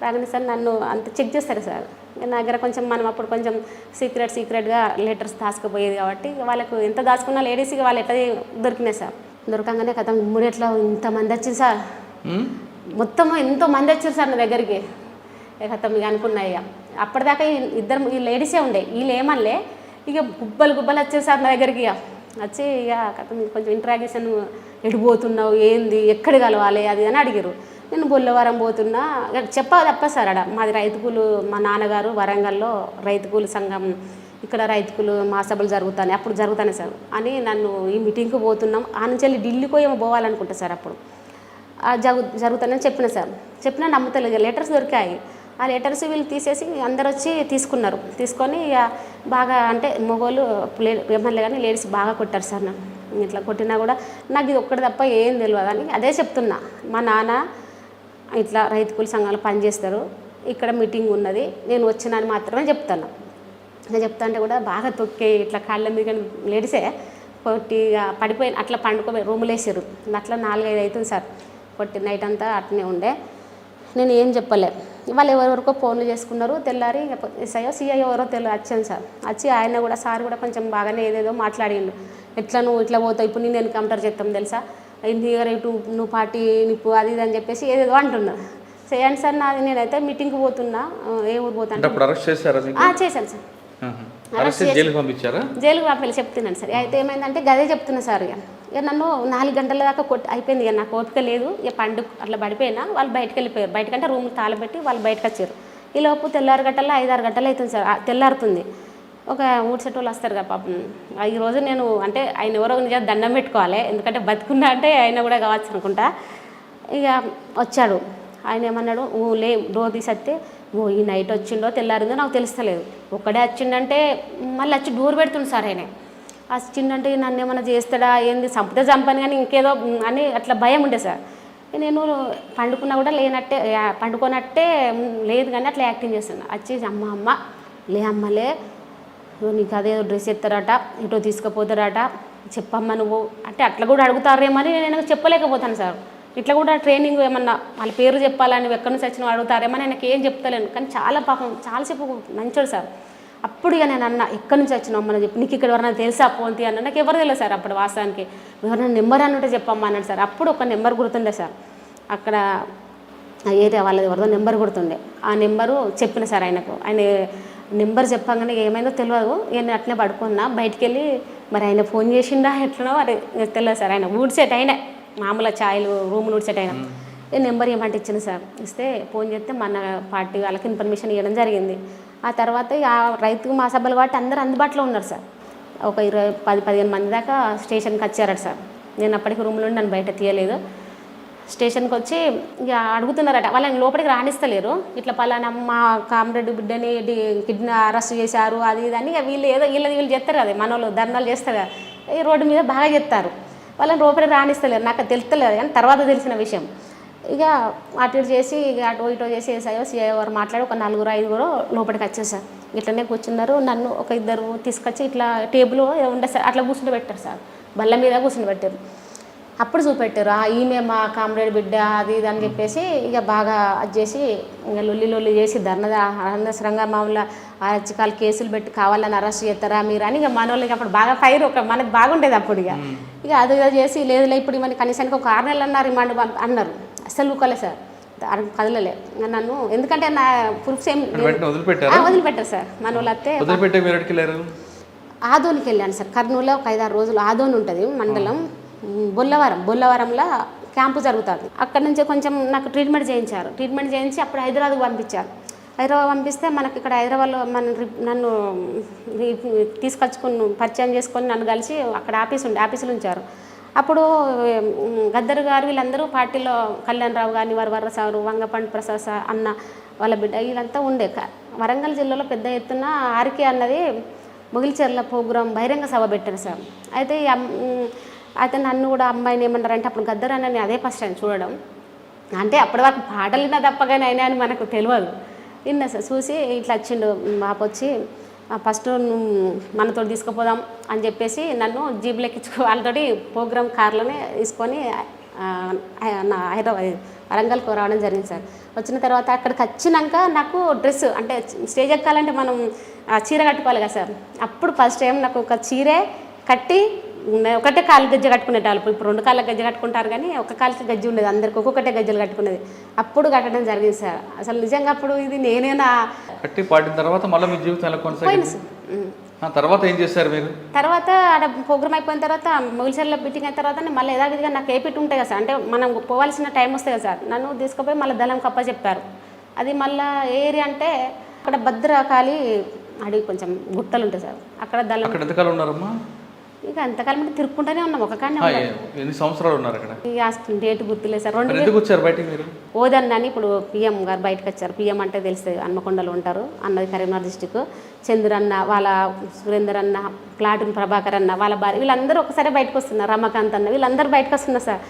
రాగానే సార్ నన్ను అంత చెక్ చేస్తారు సార్. నా దగ్గర కొంచెం మనం అప్పుడు కొంచెం సీక్రెట్గా లెటర్స్ దాచుకుపోయేది కాబట్టి వాళ్ళకు ఎంత దాచుకున్నా లేడీస్కి వాళ్ళు ఎట్లా దొరికినాయి సార్. దొరకంగానే కథ ఇమ్మీడియట్లో ఇంతమంది వచ్చింది సార్, మొత్తం ఎంతో మంది వచ్చారు సార్ నా దగ్గరికి. కథం ఇక అనుకున్నాయి. అప్పటిదాకా ఈ లేడీసే ఉండే, వీళ్ళు ఏమనలే. ఇక గుబ్బలు వచ్చారు సార్ నా దగ్గరికి. ఇక వచ్చి ఇక కథం కొంచెం ఇంట్రాగేషన్, ఎడిపోతున్నావు, ఏంది, ఎక్కడ కలవాలి అది అని అడిగారు. నేను బొల్లవరం పోతున్నా, తప్ప సార్ అక్కడ మాది రైతుకులు, మా నాన్నగారు వరంగల్లో రైతుకులు సంఘం, ఇక్కడ రైతుకులు మహాసభలు జరుగుతాయి, అప్పుడు జరుగుతానే సార్ అని నన్ను ఈ మీటింగ్కి పోతున్నాం. ఆ నుంచి వెళ్ళి ఢిల్లీకో ఏమో పోవాలనుకుంటా సార్. అప్పుడు జరుగుతానని చెప్పిన సార్, చెప్పినా నమ్ముతలేదు. లెటర్స్ దొరికాయి, ఆ లెటర్స్ వీళ్ళు తీసేసి అందరు వచ్చి తీసుకున్నారు. తీసుకొని ఇక బాగా అంటే మగవాళ్ళు ఎమ్మెల్యే కానీ లేడీస్ బాగా కొట్టారు సార్. నన్ను ఇట్లా కొట్టినా కూడా నాకు ఇది ఒక్కటి తప్ప ఏం తెలియదు అని అదే చెప్తున్నా. మా నాన్న ఇట్లా రైతు కూలి సంఘాలు పనిచేస్తారు, ఇక్కడ మీటింగ్ ఉన్నది, నేను వచ్చినాను మాత్రమే చెప్తాను. నేను చెప్తా అంటే కూడా బాగా తొక్కి ఇట్లా కాళ్ళ మీద లేడీసే కొట్టి పడిపోయి అట్లా పండుకోబోయి రూములు వేసారు. అట్లా 4-5 అవుతుంది సార్. కొట్టి నైట్ అంతా అట్నే ఉండే. నేను ఏం చెప్పలే. వాళ్ళు ఎవరెవరికో ఫోన్లు చేసుకున్నారు. తెల్లారి ఎస్ఐయో సిఐయో ఎవరో వచ్చాను సార్. వచ్చి ఆయన కూడా సార్ కూడా కొంచెం బాగానే ఏదేదో మాట్లాడిండు. ఎట్లా నువ్వు ఇట్లా పోతావు, ఇప్పుడు నేను ఎన్కౌంటర్ చేస్తాం తెలుసా, నువ్వు పార్టీ నిప్పు అది ఇది అని చెప్పేసి ఏదేదో అంటున్నారు. చేయండి సార్, నాది నేనైతే మీటింగ్కి పోతున్నా, ఏ ఊరు పోతాను. చేశాను సార్. జైలుకి పంపించాలి చెప్తున్నాను సార్. అయితే ఏమైందంటే గదే చెప్తున్నా సార్. ఇక నన్ను 4 గంటల దాకా అయిపోయింది. ఇక నాకు ఓపిక లేదు. ఇక పండుగ అట్లా పడిపోయినా వాళ్ళు బయటకు వెళ్ళిపోయారు. బయటకంటే రూమ్ తాళపెట్టి వాళ్ళు బయటకు వచ్చారు. ఈ లోపు తెల్లారి గంటల్లో 5-6 గంటలు అవుతుంది సార్. తెల్లారుతుంది. ఒక 3 సెట్ వాళ్ళు వస్తారు కదా పాపం. ఈరోజు నేను అంటే ఆయన ఎవరో నిజంగా దండం పెట్టుకోవాలి, ఎందుకంటే బతుకున్నా అంటే ఆయన కూడా కావచ్చు అనుకుంటా. ఇక వచ్చాడు. ఆయన ఏమన్నాడు, డోర్ తీసేస్తే ఈ నైట్ వచ్చిండో తెల్లారిందో నాకు తెలుస్తలేదు. ఒక్కడే వచ్చిండంటే మళ్ళీ వచ్చి డోర్ పెడుతుంది సార్. ఆయన వచ్చిండంటే నన్ను ఏమన్నా చేస్తాడా ఏంది, చంపితే చంపాను కానీ ఇంకేదో అని అట్లా భయం ఉండే సార్. నేను పండుకున్నా కూడా పండుకోనట్టే లేదు కానీ అట్లా యాక్టింగ్ చేస్తాను. వచ్చి అమ్మ అమ్మలే నీకు అదేదో డ్రెస్ ఎత్తారట, ఇటో తీసుకుపోతారట, చెప్పమ్మా నువ్వు అంటే అట్లా కూడా అడుగుతారేమని నేను చెప్పలేకపోతాను సార్. ఇట్లా కూడా ట్రైనింగ్ ఏమన్నా వాళ్ళ పేరు చెప్పాలని ఎక్కడి నుంచి వచ్చినా అడుగుతారేమని ఆయనకి ఏం చెప్తలేను. కానీ చాలా పాపం చాలాసేపు మంచోడు సార్. అప్పుడు ఇక నేను అన్న ఎక్కడి నుంచి వచ్చినావు అమ్మని చెప్పి, నీకు ఇక్కడ ఎవరైనా తెలుసా పోంతి అన్న. నాకు ఎవరు తెలియదు సార్ అప్పుడు వాస్తవానికి. ఎవరైనా నెంబర్ అన్నట్టు చెప్పమ్మా అన్నాడు సార్. అప్పుడు ఒక నెంబర్ గుర్తుండే సార్, అక్కడ ఏరియా వాళ్ళది ఎవరిదో నెంబర్ గుర్తుండే. ఆ నెంబరు చెప్పిన సార్ ఆయనకు. ఆయన నెంబర్ చెప్పగానే ఏమైందో తెలియదు. నేను అట్లనే పడుకున్నా. బయటికి వెళ్ళి మరి ఆయన ఫోన్ చేసిండా ఎట్లనో అది తెలియదు సార్. ఆయన ఊడ్ సెట్ అయినా మామూలుగా ఛాయలు రూములు ఊడ్ సెట్ అయినా నెంబర్ ఏమంటే ఇచ్చింది సార్. ఇస్తే ఫోన్ చేస్తే మన పార్టీ వాళ్ళకి ఇన్ఫర్మేషన్ ఇవ్వడం జరిగింది. ఆ తర్వాత ఆ రైతు మహాసభలు కాబట్టి అందరూ అందుబాటులో ఉన్నారు సార్. ఒక 10-15 మంది దాకా స్టేషన్కి వచ్చారట సార్. నేను అప్పటికి రూమ్లో ఉండి నన్ను బయట తీయలేదు. స్టేషన్కి వచ్చి ఇక అడుగుతున్నారట, వాళ్ళని లోపలికి రాణిస్తలేరు. ఇట్లా పలానా మా కామ్రేడ్ బిడ్డని అరెస్ట్ చేశారు అది ఇది అని. ఇక వీళ్ళు ఏదో వీళ్ళు చేస్తారు కదా, మన వాళ్ళు ధర్నాలు చేస్తారు కదా, ఈ రోడ్డు మీద బాగా చెప్తారు. వాళ్ళని లోపలికి రాణిస్తలేరు. నాకు తెలుస్తలేదు కానీ తర్వాత తెలిసిన విషయం. ఇక అటు ఇటు చేసి ఇక అటు ఇటు చేసి సిఐ వారు మాట్లాడి ఒక 4-5 లోపలికి వచ్చేసారు. ఇట్లనే కూర్చున్నారు. నన్ను ఒక 2 తీసుకొచ్చి ఇట్లా టేబుల్ ఉండే సార్ అట్లా కూర్చుని పెట్టారు సార్, బల్ల మీద కూర్చుని పెట్టారు. అప్పుడు చూపెట్టారు ఈమె మా కామ్రేడ్ బిడ్డ అది ఇది అని చెప్పేసి ఇక బాగా అది చేసి ఇంకా లొల్లి చేసి అనవసరంగా మామూలు అరచికాలు కేసులు పెట్టి కావాలని అరెస్ట్ చేస్తారా మీరు అని. ఇక మన వాళ్ళకి అప్పుడు బాగా ఫైర్ మనకు బాగుండేది అప్పుడు. ఇక అది చేసి లేదులే ఇప్పుడు మన కనీసానికి ఒక 6 నెలలు అన్నారు రిమాండ్ అన్నారు. అస్సలు ఊకోలే సార్, కదలలే నన్ను. ఎందుకంటే నా ప్రూఫ్స్ ఏం వదిలిపెట్టారు సార్ మన వాళ్ళు. అత్తే ఆదోనికి వెళ్ళాను సార్. కర్నూలులో ఒక 5-6 రోజులు ఆదోని ఉంటుంది మండలం, బొల్లవరంలో క్యాంపు జరుగుతుంది. అక్కడ నుంచి కొంచెం నాకు ట్రీట్మెంట్ చేయించి అప్పుడు హైదరాబాద్కి పంపించారు. హైదరాబాద్ పంపిస్తే మనకి ఇక్కడ హైదరాబాద్లో నన్ను తీసుకొచ్చుకుని పరిచయం చేసుకొని నన్ను కలిసి అక్కడ ఆఫీసులు ఉంచారు. అప్పుడు గద్దర్ గారు వీళ్ళందరూ పార్టీలో కళ్యాణ్ రావు గారిని, వరవర్ర సారు, వంగపండి ప్రసాద్ సార్ అన్న వాళ్ళ బిడ్డ వీళ్ళంతా ఉండే. వరంగల్ జిల్లాలో పెద్ద ఎత్తున ఆర్కే అన్నది మొగిలిచెర్ల ప్రోగ్రాం బహిరంగ సభ పెట్టారు సార్. అయితే నన్ను కూడా అమ్మాయిని ఏమన్నారంటే అప్పుడు గద్దర్ అన్నని అదే ఫస్ట్ టైం చూడడం. అంటే అప్పటి వరకు పాటలు విన్నా తప్పగానే అయినా అని మనకు తెలియదు. విన్నా సార్. చూసి ఇట్లా వచ్చిండు బాపు వచ్చి ఫస్ట్ మనతో తీసుకుపోదాం అని చెప్పేసి నన్ను జీబులు ఎక్కించుకో వాళ్ళతోటి ప్రోగ్రామ్ కార్లోనే తీసుకొని హైదరాబాద్ వరంగల్కి రావడం జరిగింది సార్. వచ్చిన తర్వాత అక్కడికి వచ్చినాక నాకు డ్రెస్ అంటే స్టేజ్ ఎక్కాలంటే మనం చీర కట్టుకోవాలి కదా సార్. అప్పుడు ఫస్ట్ టైం నాకు ఒక చీరే కట్టి ఒకటే కాలు గజ్జ కట్టుకునేటాళ్ళు. ఇప్పుడు 2 కాళ్ళ గజ్జ కట్టుకుంటారు కానీ ఒక కాలుకి గజ్జి ఉండేది, అందరికి ఒక్కొక్కటే గజ్జలు కట్టుకునేది. అప్పుడు కట్టడం జరిగింది సార్. అసలు నిజంగా అప్పుడు ఇది నేనేనా కట్టి పాటిన తర్వాత మళ్ళీ మీ జీవితం ఎలా కొనసాగింది? తర్వాత ఏం చేశారు మీరు? తర్వాత ఆడ ప్రోగ్రామ్ అయిపోయిన తర్వాత మొగిలిచెర్ల మీటింగ్ అయిన తర్వాత మళ్ళీ యథావిధిగా నాకు ఏపీటీ ఉంటాయి కదా సార్. అంటే మనం పోవాల్సిన టైం వస్తుంది కదా సార్. నన్ను తీసుకుపోయి మళ్ళీ దళం కప్ప చెప్పారు. అది మళ్ళీ ఏ ఏరియా అంటే అక్కడ భద్రకాళి అడిగి కొంచెం గుట్టలు ఉంటాయి సార్. అక్కడ దళం. అక్కడ ఎంతకాలం ఉన్నారమ్మా? ఇక అంతకాలం అంటే తిరుక్కుంటూనే ఉన్నాం. ఒక కాడనే ఎన్ని సంవత్సరాలు ఉన్నారు అక్కడ? ఇక డేట్ గుర్తులేదు సార్. ఎందుకు వచ్చారు బయటికి మీరు? ఓదన్న ఇప్పుడు పిఎం గారు బయటకు వచ్చారు. పిఎం అంటే తెలుస్తుంది, హన్మకొండలో ఉంటారు. అన్నది కరీంనగర్ డిస్టిక్. చంద్రన్న వాళ్ళ, సురేందర్ అన్న, ప్లాటూన్ ప్రభాకర్ అన్న వాళ్ళ భార్య వీళ్ళందరూ ఒకసారి బయటకు వస్తున్నారు. రమాకాంత్ అన్న వీళ్ళందరూ బయటకు వస్తున్నారు సార్.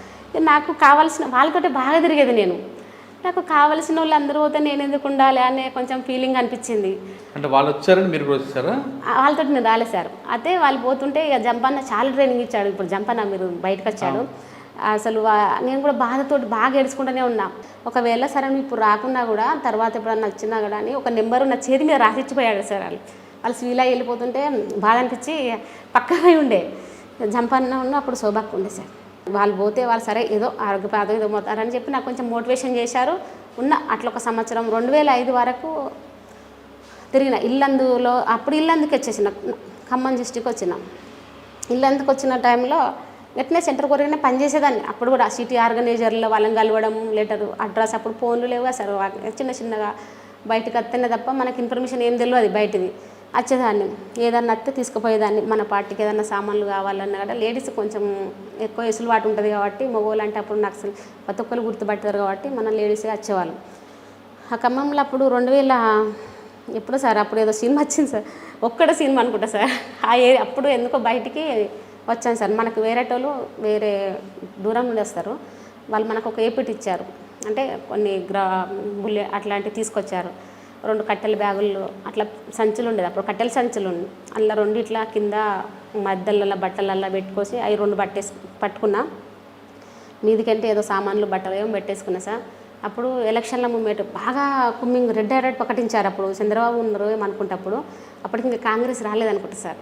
నాకు కావాల్సిన వాళ్ళతోటి బాగా తిరిగేది నేను. నాకు కావాల్సిన వాళ్ళు అందరూ పోతే నేను ఎందుకు ఉండాలి అనే కొంచెం ఫీలింగ్ అనిపించింది. అంటే వాళ్ళు వచ్చారని మీరు కూడా వచ్చారా? వాళ్ళతో నేను రాలేదు సార్. అయితే వాళ్ళు పోతుంటే ఇక జంపన్న చాలా ట్రైనింగ్ ఇచ్చాడు. ఇప్పుడు జంపన్న మీరు బయటకు వచ్చాడు. అసలు నేను కూడా బాధతోటి బాగా ఏడ్చుకుంటూనే ఉన్నా. ఒకవేళ సరే నువ్వు ఇప్పుడు రాకున్నా కూడా తర్వాత ఎప్పుడన్నా వచ్చినా కూడా అని ఒక నెంబరు నా చేతి మీద రాసిచ్చిపోయాడు సార్. వాళ్ళు స్వీలా వెళ్ళిపోతుంటే బాధ అనిపించి పక్కనే ఉండే. జంపన్న ఉన్న అప్పుడు శోభాకు ఉండే సార్. వాళ్ళు పోతే వాళ్ళు సరే ఏదో ఆరోగ్యపాదం ఏదో పోతారని చెప్పి నాకు కొంచెం మోటివేషన్ చేశారు. ఉన్న అట్లా ఒక సంవత్సరం 2005 వరకు తిరిగిన. ఇల్లందులో అప్పుడు ఇల్లందుకు వచ్చేసిన, ఖమ్మం డిస్టిక్ వచ్చిన. ఇల్లందుకు వచ్చిన టైంలో వెంటనే సెంటర్ కొరగానే పనిచేసేదాన్ని. అప్పుడు కూడా సిటీ ఆర్గనైజర్లో వాళ్ళని కలవడం, లెటరు, అడ్రస్, అప్పుడు ఫోన్లు లేవుగా సార్. చిన్నగా బయటకు వస్తేనే తప్ప మనకి ఇన్ఫర్మేషన్ ఏం తెలియదు బయటిది. వచ్చేదాన్ని ఏదన్నా వస్తే తీసుకుపోయేదాన్ని. మన పార్టీకి ఏదన్నా సామాన్లు కావాలన్నా కూడా లేడీస్ కొంచెం ఎక్కువ వెసులుబాటు ఉంటుంది కాబట్టి, మగవాళ్ళు అంటే అప్పుడు నాకు అసలు ప్రతి ఒక్కరు గుర్తుపడతారు కాబట్టి మన లేడీసే వచ్చేవాళ్ళు. ఆ ఖమ్మంలో అప్పుడు 2000 ఎప్పుడు సార్ అప్పుడు ఏదో సినిమా వచ్చింది సార్, ఒక్కడే సినిమా అనుకుంటా సార్. అప్పుడు ఎందుకో బయటికి వచ్చాను సార్. మనకు వేరేటోళ్ళు వేరే దూరం నుండి వస్తారు. వాళ్ళు మనకు ఒక ఏపీటీ ఇచ్చారు. అంటే కొన్ని బుల్లె అట్లాంటివి తీసుకొచ్చారు. 2 కట్టెల బ్యాగులు అట్లా సంచులు ఉండేది అప్పుడు, కట్టెల సంచులు ఉండి అందులో 2 ఇట్లా కింద మద్దెలలో బట్టలల్లో పెట్టుకోసి అవి 2 పట్టుకున్నా. మీదికంటే ఏదో సామాన్లు బట్టలు ఏమో పెట్టేసుకున్నా సార్. అప్పుడు ఎలక్షన్ల మూమెంట్ బాగా కుమ్మింగ్ రెడ్ అలర్ట్ ప్రకటించారు. అప్పుడు చంద్రబాబు ఉన్నారు ఏమనుకుంటే అప్పటికి ఇంకా కాంగ్రెస్ రాలేదనుకుంటా సార్.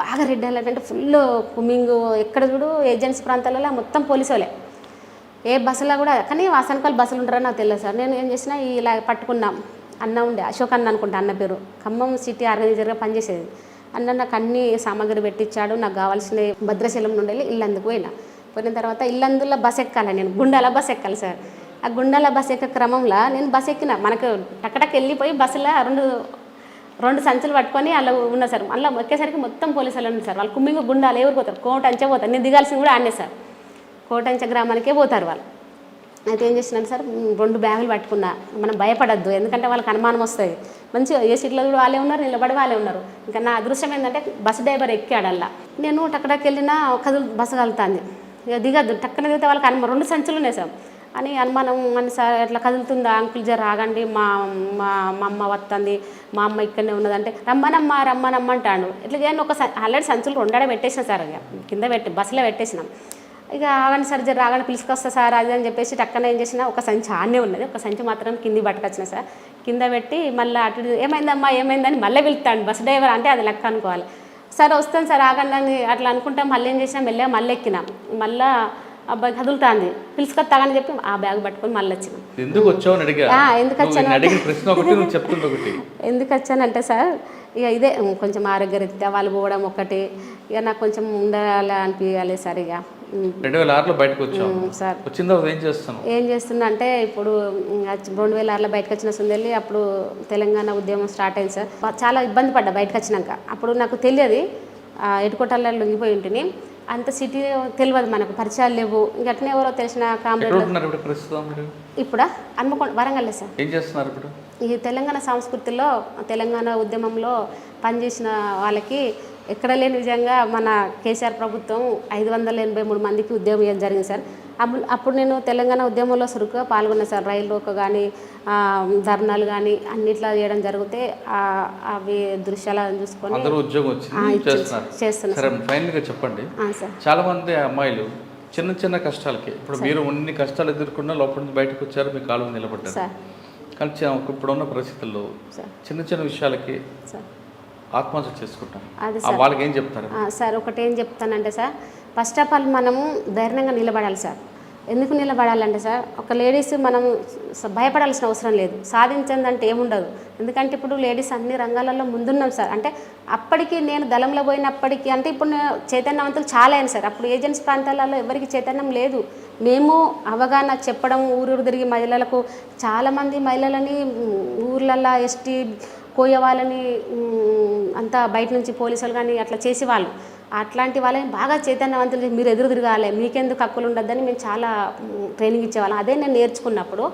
బాగా రెడ్ అలర్ట్ అంటే ఫుల్ కుమ్మింగ్. ఎక్కడ చూడు ఏజెన్సీ ప్రాంతాలలో మొత్తం పోలీసు వాళ్ళే. ఏ బస్సులో కూడా, కానీ వాసనకాలు బస్సులు ఉంటారని నాకు తెలియదు సార్. నేను ఏం చేసినా ఇలా పట్టుకున్నాం. అన్న ఉండే అశోక్ అన్న అనుకుంటా, అన్న పేరు. ఖమ్మం సిటీ ఆర్గనైజర్గా పనిచేసేది అన్న. నాకు అన్ని సామాగ్రి పెట్టించాడు. నాకు కావాల్సిన భద్రాచలం నుండి ఇల్లందుకు పోయిన తర్వాత ఇల్లందులో బస్ ఎక్కాలి. నేను గుండాల బస్ ఎక్కాలి సార్. ఆ గుండాల బస్ ఎక్కే క్రమంలో నేను బస్ ఎక్కిన. మనకు టక్కటక్ వెళ్ళిపోయి బస్సులో 2 సంచులు పట్టుకొని అలా ఉన్నారు సార్. మళ్ళీ ఎక్కేసరికి మొత్తం పోలీసు వాళ్ళు ఉన్నారు సార్. వాళ్ళు కుమ్మింగ్ గుండాలు ఎవరు పోతారు, కోటంచే పోతారు. నేను దిగాల్సింది కూడా ఆడనే సార్, కోటంచ గ్రామానికే పోతారు వాళ్ళు. అయితే ఏం చేస్తున్నాను సార్, 2 బ్యాగులు పట్టుకున్నా. మనం భయపడద్దు, ఎందుకంటే వాళ్ళకి అనుమానం వస్తుంది. మంచిగా ఏ సీట్లో కూడా వాళ్ళే ఉన్నారు, నిలబడి వాళ్ళే ఉన్నారు. ఇంకా నా అదృష్టం ఏంటంటే బస్సు డ్రైవర్ ఎక్కాడల్లా. నేను టక్కడకి వెళ్ళినా బస్సు కలుగుతుంది. ఇక దిగద్దు, టక్కన దిగితే వాళ్ళకి 2 సంచులు ఉన్నాయి సార్ అని అనుమానం. అని సార్ ఎట్లా కదులుతుందా అంకుల్, జర రాగండి, మా మా అమ్మ వస్తుంది, మా అమ్మ ఇక్కడనే ఉన్నదంటే రమ్మనమ్మ అంటాడు. ఇట్లా చేయండి, ఆల్రెడీ సంచులు 2 పెట్టేసినా సార్, ఇక కింద బస్సులో పెట్టేసినాం. ఇక ఆగండి సార్, జర రాగండి, పిలుచుకొస్తా సార్ అది అని చెప్పేసి టక్కన ఏం చేసినా, ఒక సంచి ఆడనే ఉన్నది, ఒక సంచి మాత్రం కింది పట్టుకొచ్చిన సార్. కింద పెట్టి మళ్ళీ అటు ఏమైందని మళ్ళీ పిలుస్తాడు బస్ డ్రైవర్. అంటే అది లెక్క అనుకోవాలి. సార్ వస్తాను సార్ ఆగండి అని అట్లా అనుకుంటాం. మళ్ళీ ఏం చేసినా మెల్లగా మళ్ళీ ఎక్కినాం. మళ్ళీ అబ్బాయి కదులుతాంది, పిలుచుకొస్తాగని చెప్పి ఆ బ్యాగ్ పట్టుకొని మళ్ళీ వచ్చినాం. ఎందుకు వచ్చావు ఎందుకు వచ్చాను ఎందుకు వచ్చానంటే సార్, ఇక ఇదే కొంచెం ఆరోగ్యరీత్యా వాళ్ళు పోవడం ఒకటి, ఇక నాకు కొంచెం ఉండాలి అనిపించాలి సార్. ఇక 2006లో బయటకు వచ్చాను సార్. వచ్చిన తర్వాత ఏం చేస్తున్నా అంటే ఇప్పుడు 2006లో బయటకు వచ్చిన సుందెల్లి, అప్పుడు తెలంగాణ ఉద్యమం స్టార్ట్ అయింది సార్. చాలా ఇబ్బంది పడ్డా బయటకు వచ్చినాక. అప్పుడు నాకు తెలియదు, ఎటుకోటల్లో లొంగిపోయి ఉంటుంది, అంత సిటీ తెలియదు, మనకు పరిచయాలు లేవు. ఇంక అట్నే ఎవరో తెలిసిన కాంప్లైంట్ ఇప్పుడు హన్మకొండ, వరంగల్ సార్. ఏం చేస్తున్నారు ఇప్పుడు? ఈ తెలంగాణ సంస్కృతిలో, తెలంగాణ ఉద్యమంలో పనిచేసిన వాళ్ళకి ఎక్కడ లేని విధంగా మన కేసీఆర్ ప్రభుత్వం 583 మందికి ఉద్యోగం ఇవ్వడం జరిగింది సార్. అప్పుడు నేను తెలంగాణ ఉద్యమంలో చురుకుగా పాల్గొన్నా సార్. రైల్లోకి కానీ ధర్నాలు కానీ అన్నిట్లా చేయడం జరిగితే అవి దృశ్యాలను చూసుకొని చేస్తున్నారు. చెప్పండి, చాలా మంది అమ్మాయిలు చిన్న కష్టాలకి, ఇప్పుడు మీరు అన్ని కష్టాలు ఎదుర్కొన్నా లోపల నుంచి బయటకు వచ్చారు, మీ కాలు నిలబడ్డారు. కానీ ఇప్పుడున్న పరిస్థితుల్లో చిన్న విషయాలకి ఆత్మహత్య చేసుకుంటాం, వాళ్ళకి ఏం చెప్తారు సార్? ఒకటి ఏం చెప్తానంటే సార్, ఫస్ట్ ఆఫ్ ఆల్ మనము ధైర్యంగా నిలబడాలి సార్. ఎందుకు నిలబడాలంటే సార్, ఒక లేడీస్ మనం భయపడాల్సిన అవసరం లేదు. సాధించిందంటే ఏముండదు, ఎందుకంటే ఇప్పుడు లేడీస్ అన్ని రంగాలలో ముందున్నాం సార్. అంటే అప్పటికి నేను దళంలో పోయినప్పటికీ, అంటే ఇప్పుడు చైతన్యవంతులు చాలా అయింది సార్. అప్పుడు ఏజెన్సీ ప్రాంతాలలో ఎవరికి చైతన్యం లేదు. మేము అవగాహన చెప్పడం, ఊరూరు తిరిగి మహిళలకు, చాలామంది మహిళలని ఊర్లల్లో ఎస్టీ కోయ వాళ్ళని అంతా బయట నుంచి పోలీసులు కానీ అట్లా చేసేవాళ్ళు. అట్లాంటి వాళ్ళని బాగా చైతన్యవంతులు, మీరు ఎదురు తిరగాలి, మీకెందుకు హక్కులు ఉండద్దని మేము చాలా ట్రైనింగ్ ఇచ్చేవాళ్ళం. అదే నేను నేర్చుకున్నప్పుడు,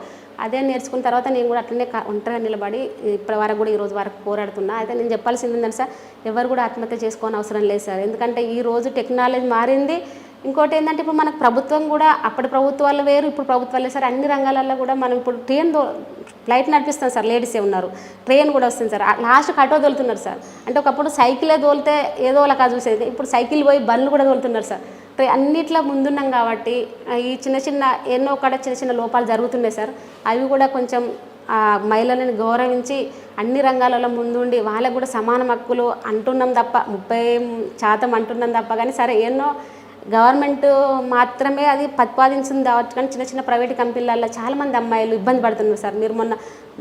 నేర్చుకున్న తర్వాత నేను కూడా అట్లనే ఒంటరిగా నిలబడి ఇప్పటి వరకు కూడా ఈరోజు వరకు పోరాడుతున్నా. అయితే నేను చెప్పాల్సింది ఏంటంటే సార్, ఎవరు కూడా ఆత్మహత్య చేసుకోని అవసరం లేదు సార్. ఎందుకంటే ఈరోజు టెక్నాలజీ మారింది. ఇంకోటి ఏంటంటే ఇప్పుడు మనకు ప్రభుత్వం కూడా, అప్పటి ప్రభుత్వాలు వేరు, ఇప్పుడు ప్రభుత్వాలు సార్. అన్ని రంగాలలో కూడా మనం ఇప్పుడు ఫ్లైట్ నడిపిస్తాం సార్, లేడీసే ఉన్నారు. ట్రైన్ కూడా వస్తుంది సార్. లాస్ట్కి ఆటో తోలుతున్నారు సార్. అంటే ఒకప్పుడు సైకిలే తోలితే ఏదో వాళ్ళకి చూసేది, ఇప్పుడు సైకిల్ పోయి బండ్లు కూడా తోలుతున్నారు సార్. అన్నిట్లో ముందున్నాం కాబట్టి ఈ ఎన్నో కాడ చిన్న లోపాలు జరుగుతున్నాయి సార్. అవి కూడా కొంచెం మహిళలను గౌరవించి అన్ని రంగాలలో ముందుండి వాళ్ళకు కూడా సమాన హక్కులు అంటున్నాం తప్ప, 30% అంటున్నాం తప్ప. కానీ సరే, ఎన్నో గవర్నమెంట్ మాత్రమే అది ప్రతిపాదించింది కాబట్టి, కానీ చిన్న ప్రైవేట్ కంపెనీలలో చాలామంది అమ్మాయిలు ఇబ్బంది పడుతున్నారు సార్. మీరు మొన్న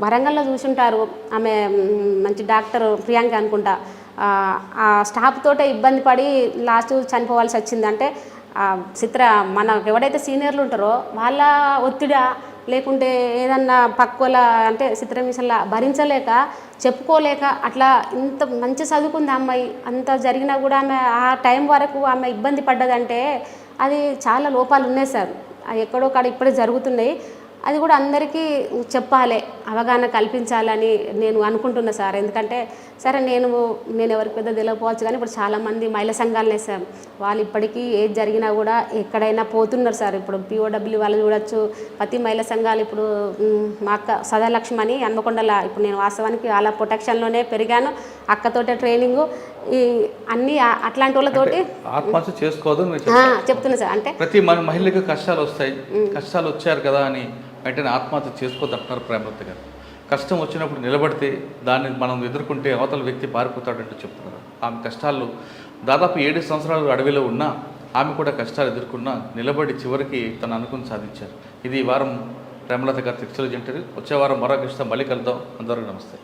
వరంగల్లో చూసుంటారు, ఆమె మంచి డాక్టర్ ప్రియాంక అనుకుంటా, ఆ స్టాఫ్ తోటే ఇబ్బంది పడి లాస్ట్ చనిపోవాల్సి వచ్చింది. అంటే మనకు ఎవరైతే సీనియర్లు ఉంటారో వాళ్ళ ఒత్తిడా, లేకుంటే ఏదన్నా పక్కువల అంటే చిత్రహింసలా భరించలేక, చెప్పుకోలేక, అట్లా ఇంత మంచి చదువుకుంది అమ్మాయి, అంత జరిగినా కూడా ఆమె ఆ టైం వరకు ఆమె ఇబ్బంది పడ్డదంటే అది చాలా లోపాలు ఉన్నాయి సార్. ఎక్కడో కాడ ఇప్పుడే జరుగుతున్నాయి. అది కూడా అందరికీ చెప్పాలి, అవగాహన కల్పించాలని నేను అనుకుంటున్నా సార్. ఎందుకంటే సరే, నేను ఎవరికి పెద్ద తెలియకపోవచ్చు, కానీ ఇప్పుడు చాలామంది మహిళా సంఘాలు సార్. వాళ్ళు ఇప్పటికీ ఏది జరిగినా కూడా ఎక్కడైనా పోతున్నారు సార్. ఇప్పుడు POW వాళ్ళు చూడొచ్చు, ప్రతి మహిళా సంఘాలు. ఇప్పుడు మా అక్క సదాలక్ష్మి అని హన్మకొండల, ఇప్పుడు నేను వాస్తవానికి వాళ్ళ ప్రొటెక్షన్లోనే పెరిగాను, అక్కతోటే ట్రైనింగు, ఈ అన్ని అట్లాంటి వాళ్ళతోటి ఆత్మహత్య చేసుకోవద్దు చెప్తున్నా సార్. అంటే ప్రతి మహిళకి కష్టాలు వస్తాయి, కష్టాలు వచ్చారు కదా అని వెంటనే ఆత్మహత్య చేసుకోవద్దు అంటున్నారు ప్రేమలత గారు. కష్టం వచ్చినప్పుడు నిలబడితే దాన్ని మనం ఎదుర్కొంటే అవతల వ్యక్తి పారిపోతాడంటూ చెప్తున్నారు. ఆమె కష్టాలు దాదాపు 7 సంవత్సరాలు అడవిలో ఉన్నా ఆమె కూడా కష్టాలు ఎదుర్కొన్నా నిలబడి చివరికి తను అనుకుని సాధించారు. ఇది ఈ వారం ప్రేమలత గారి టెక్స్టైల్ జంటరీ. వచ్చే వారం మరో కష్టం మళ్ళీ కలుద్దాం. అందరికీ నమస్తే.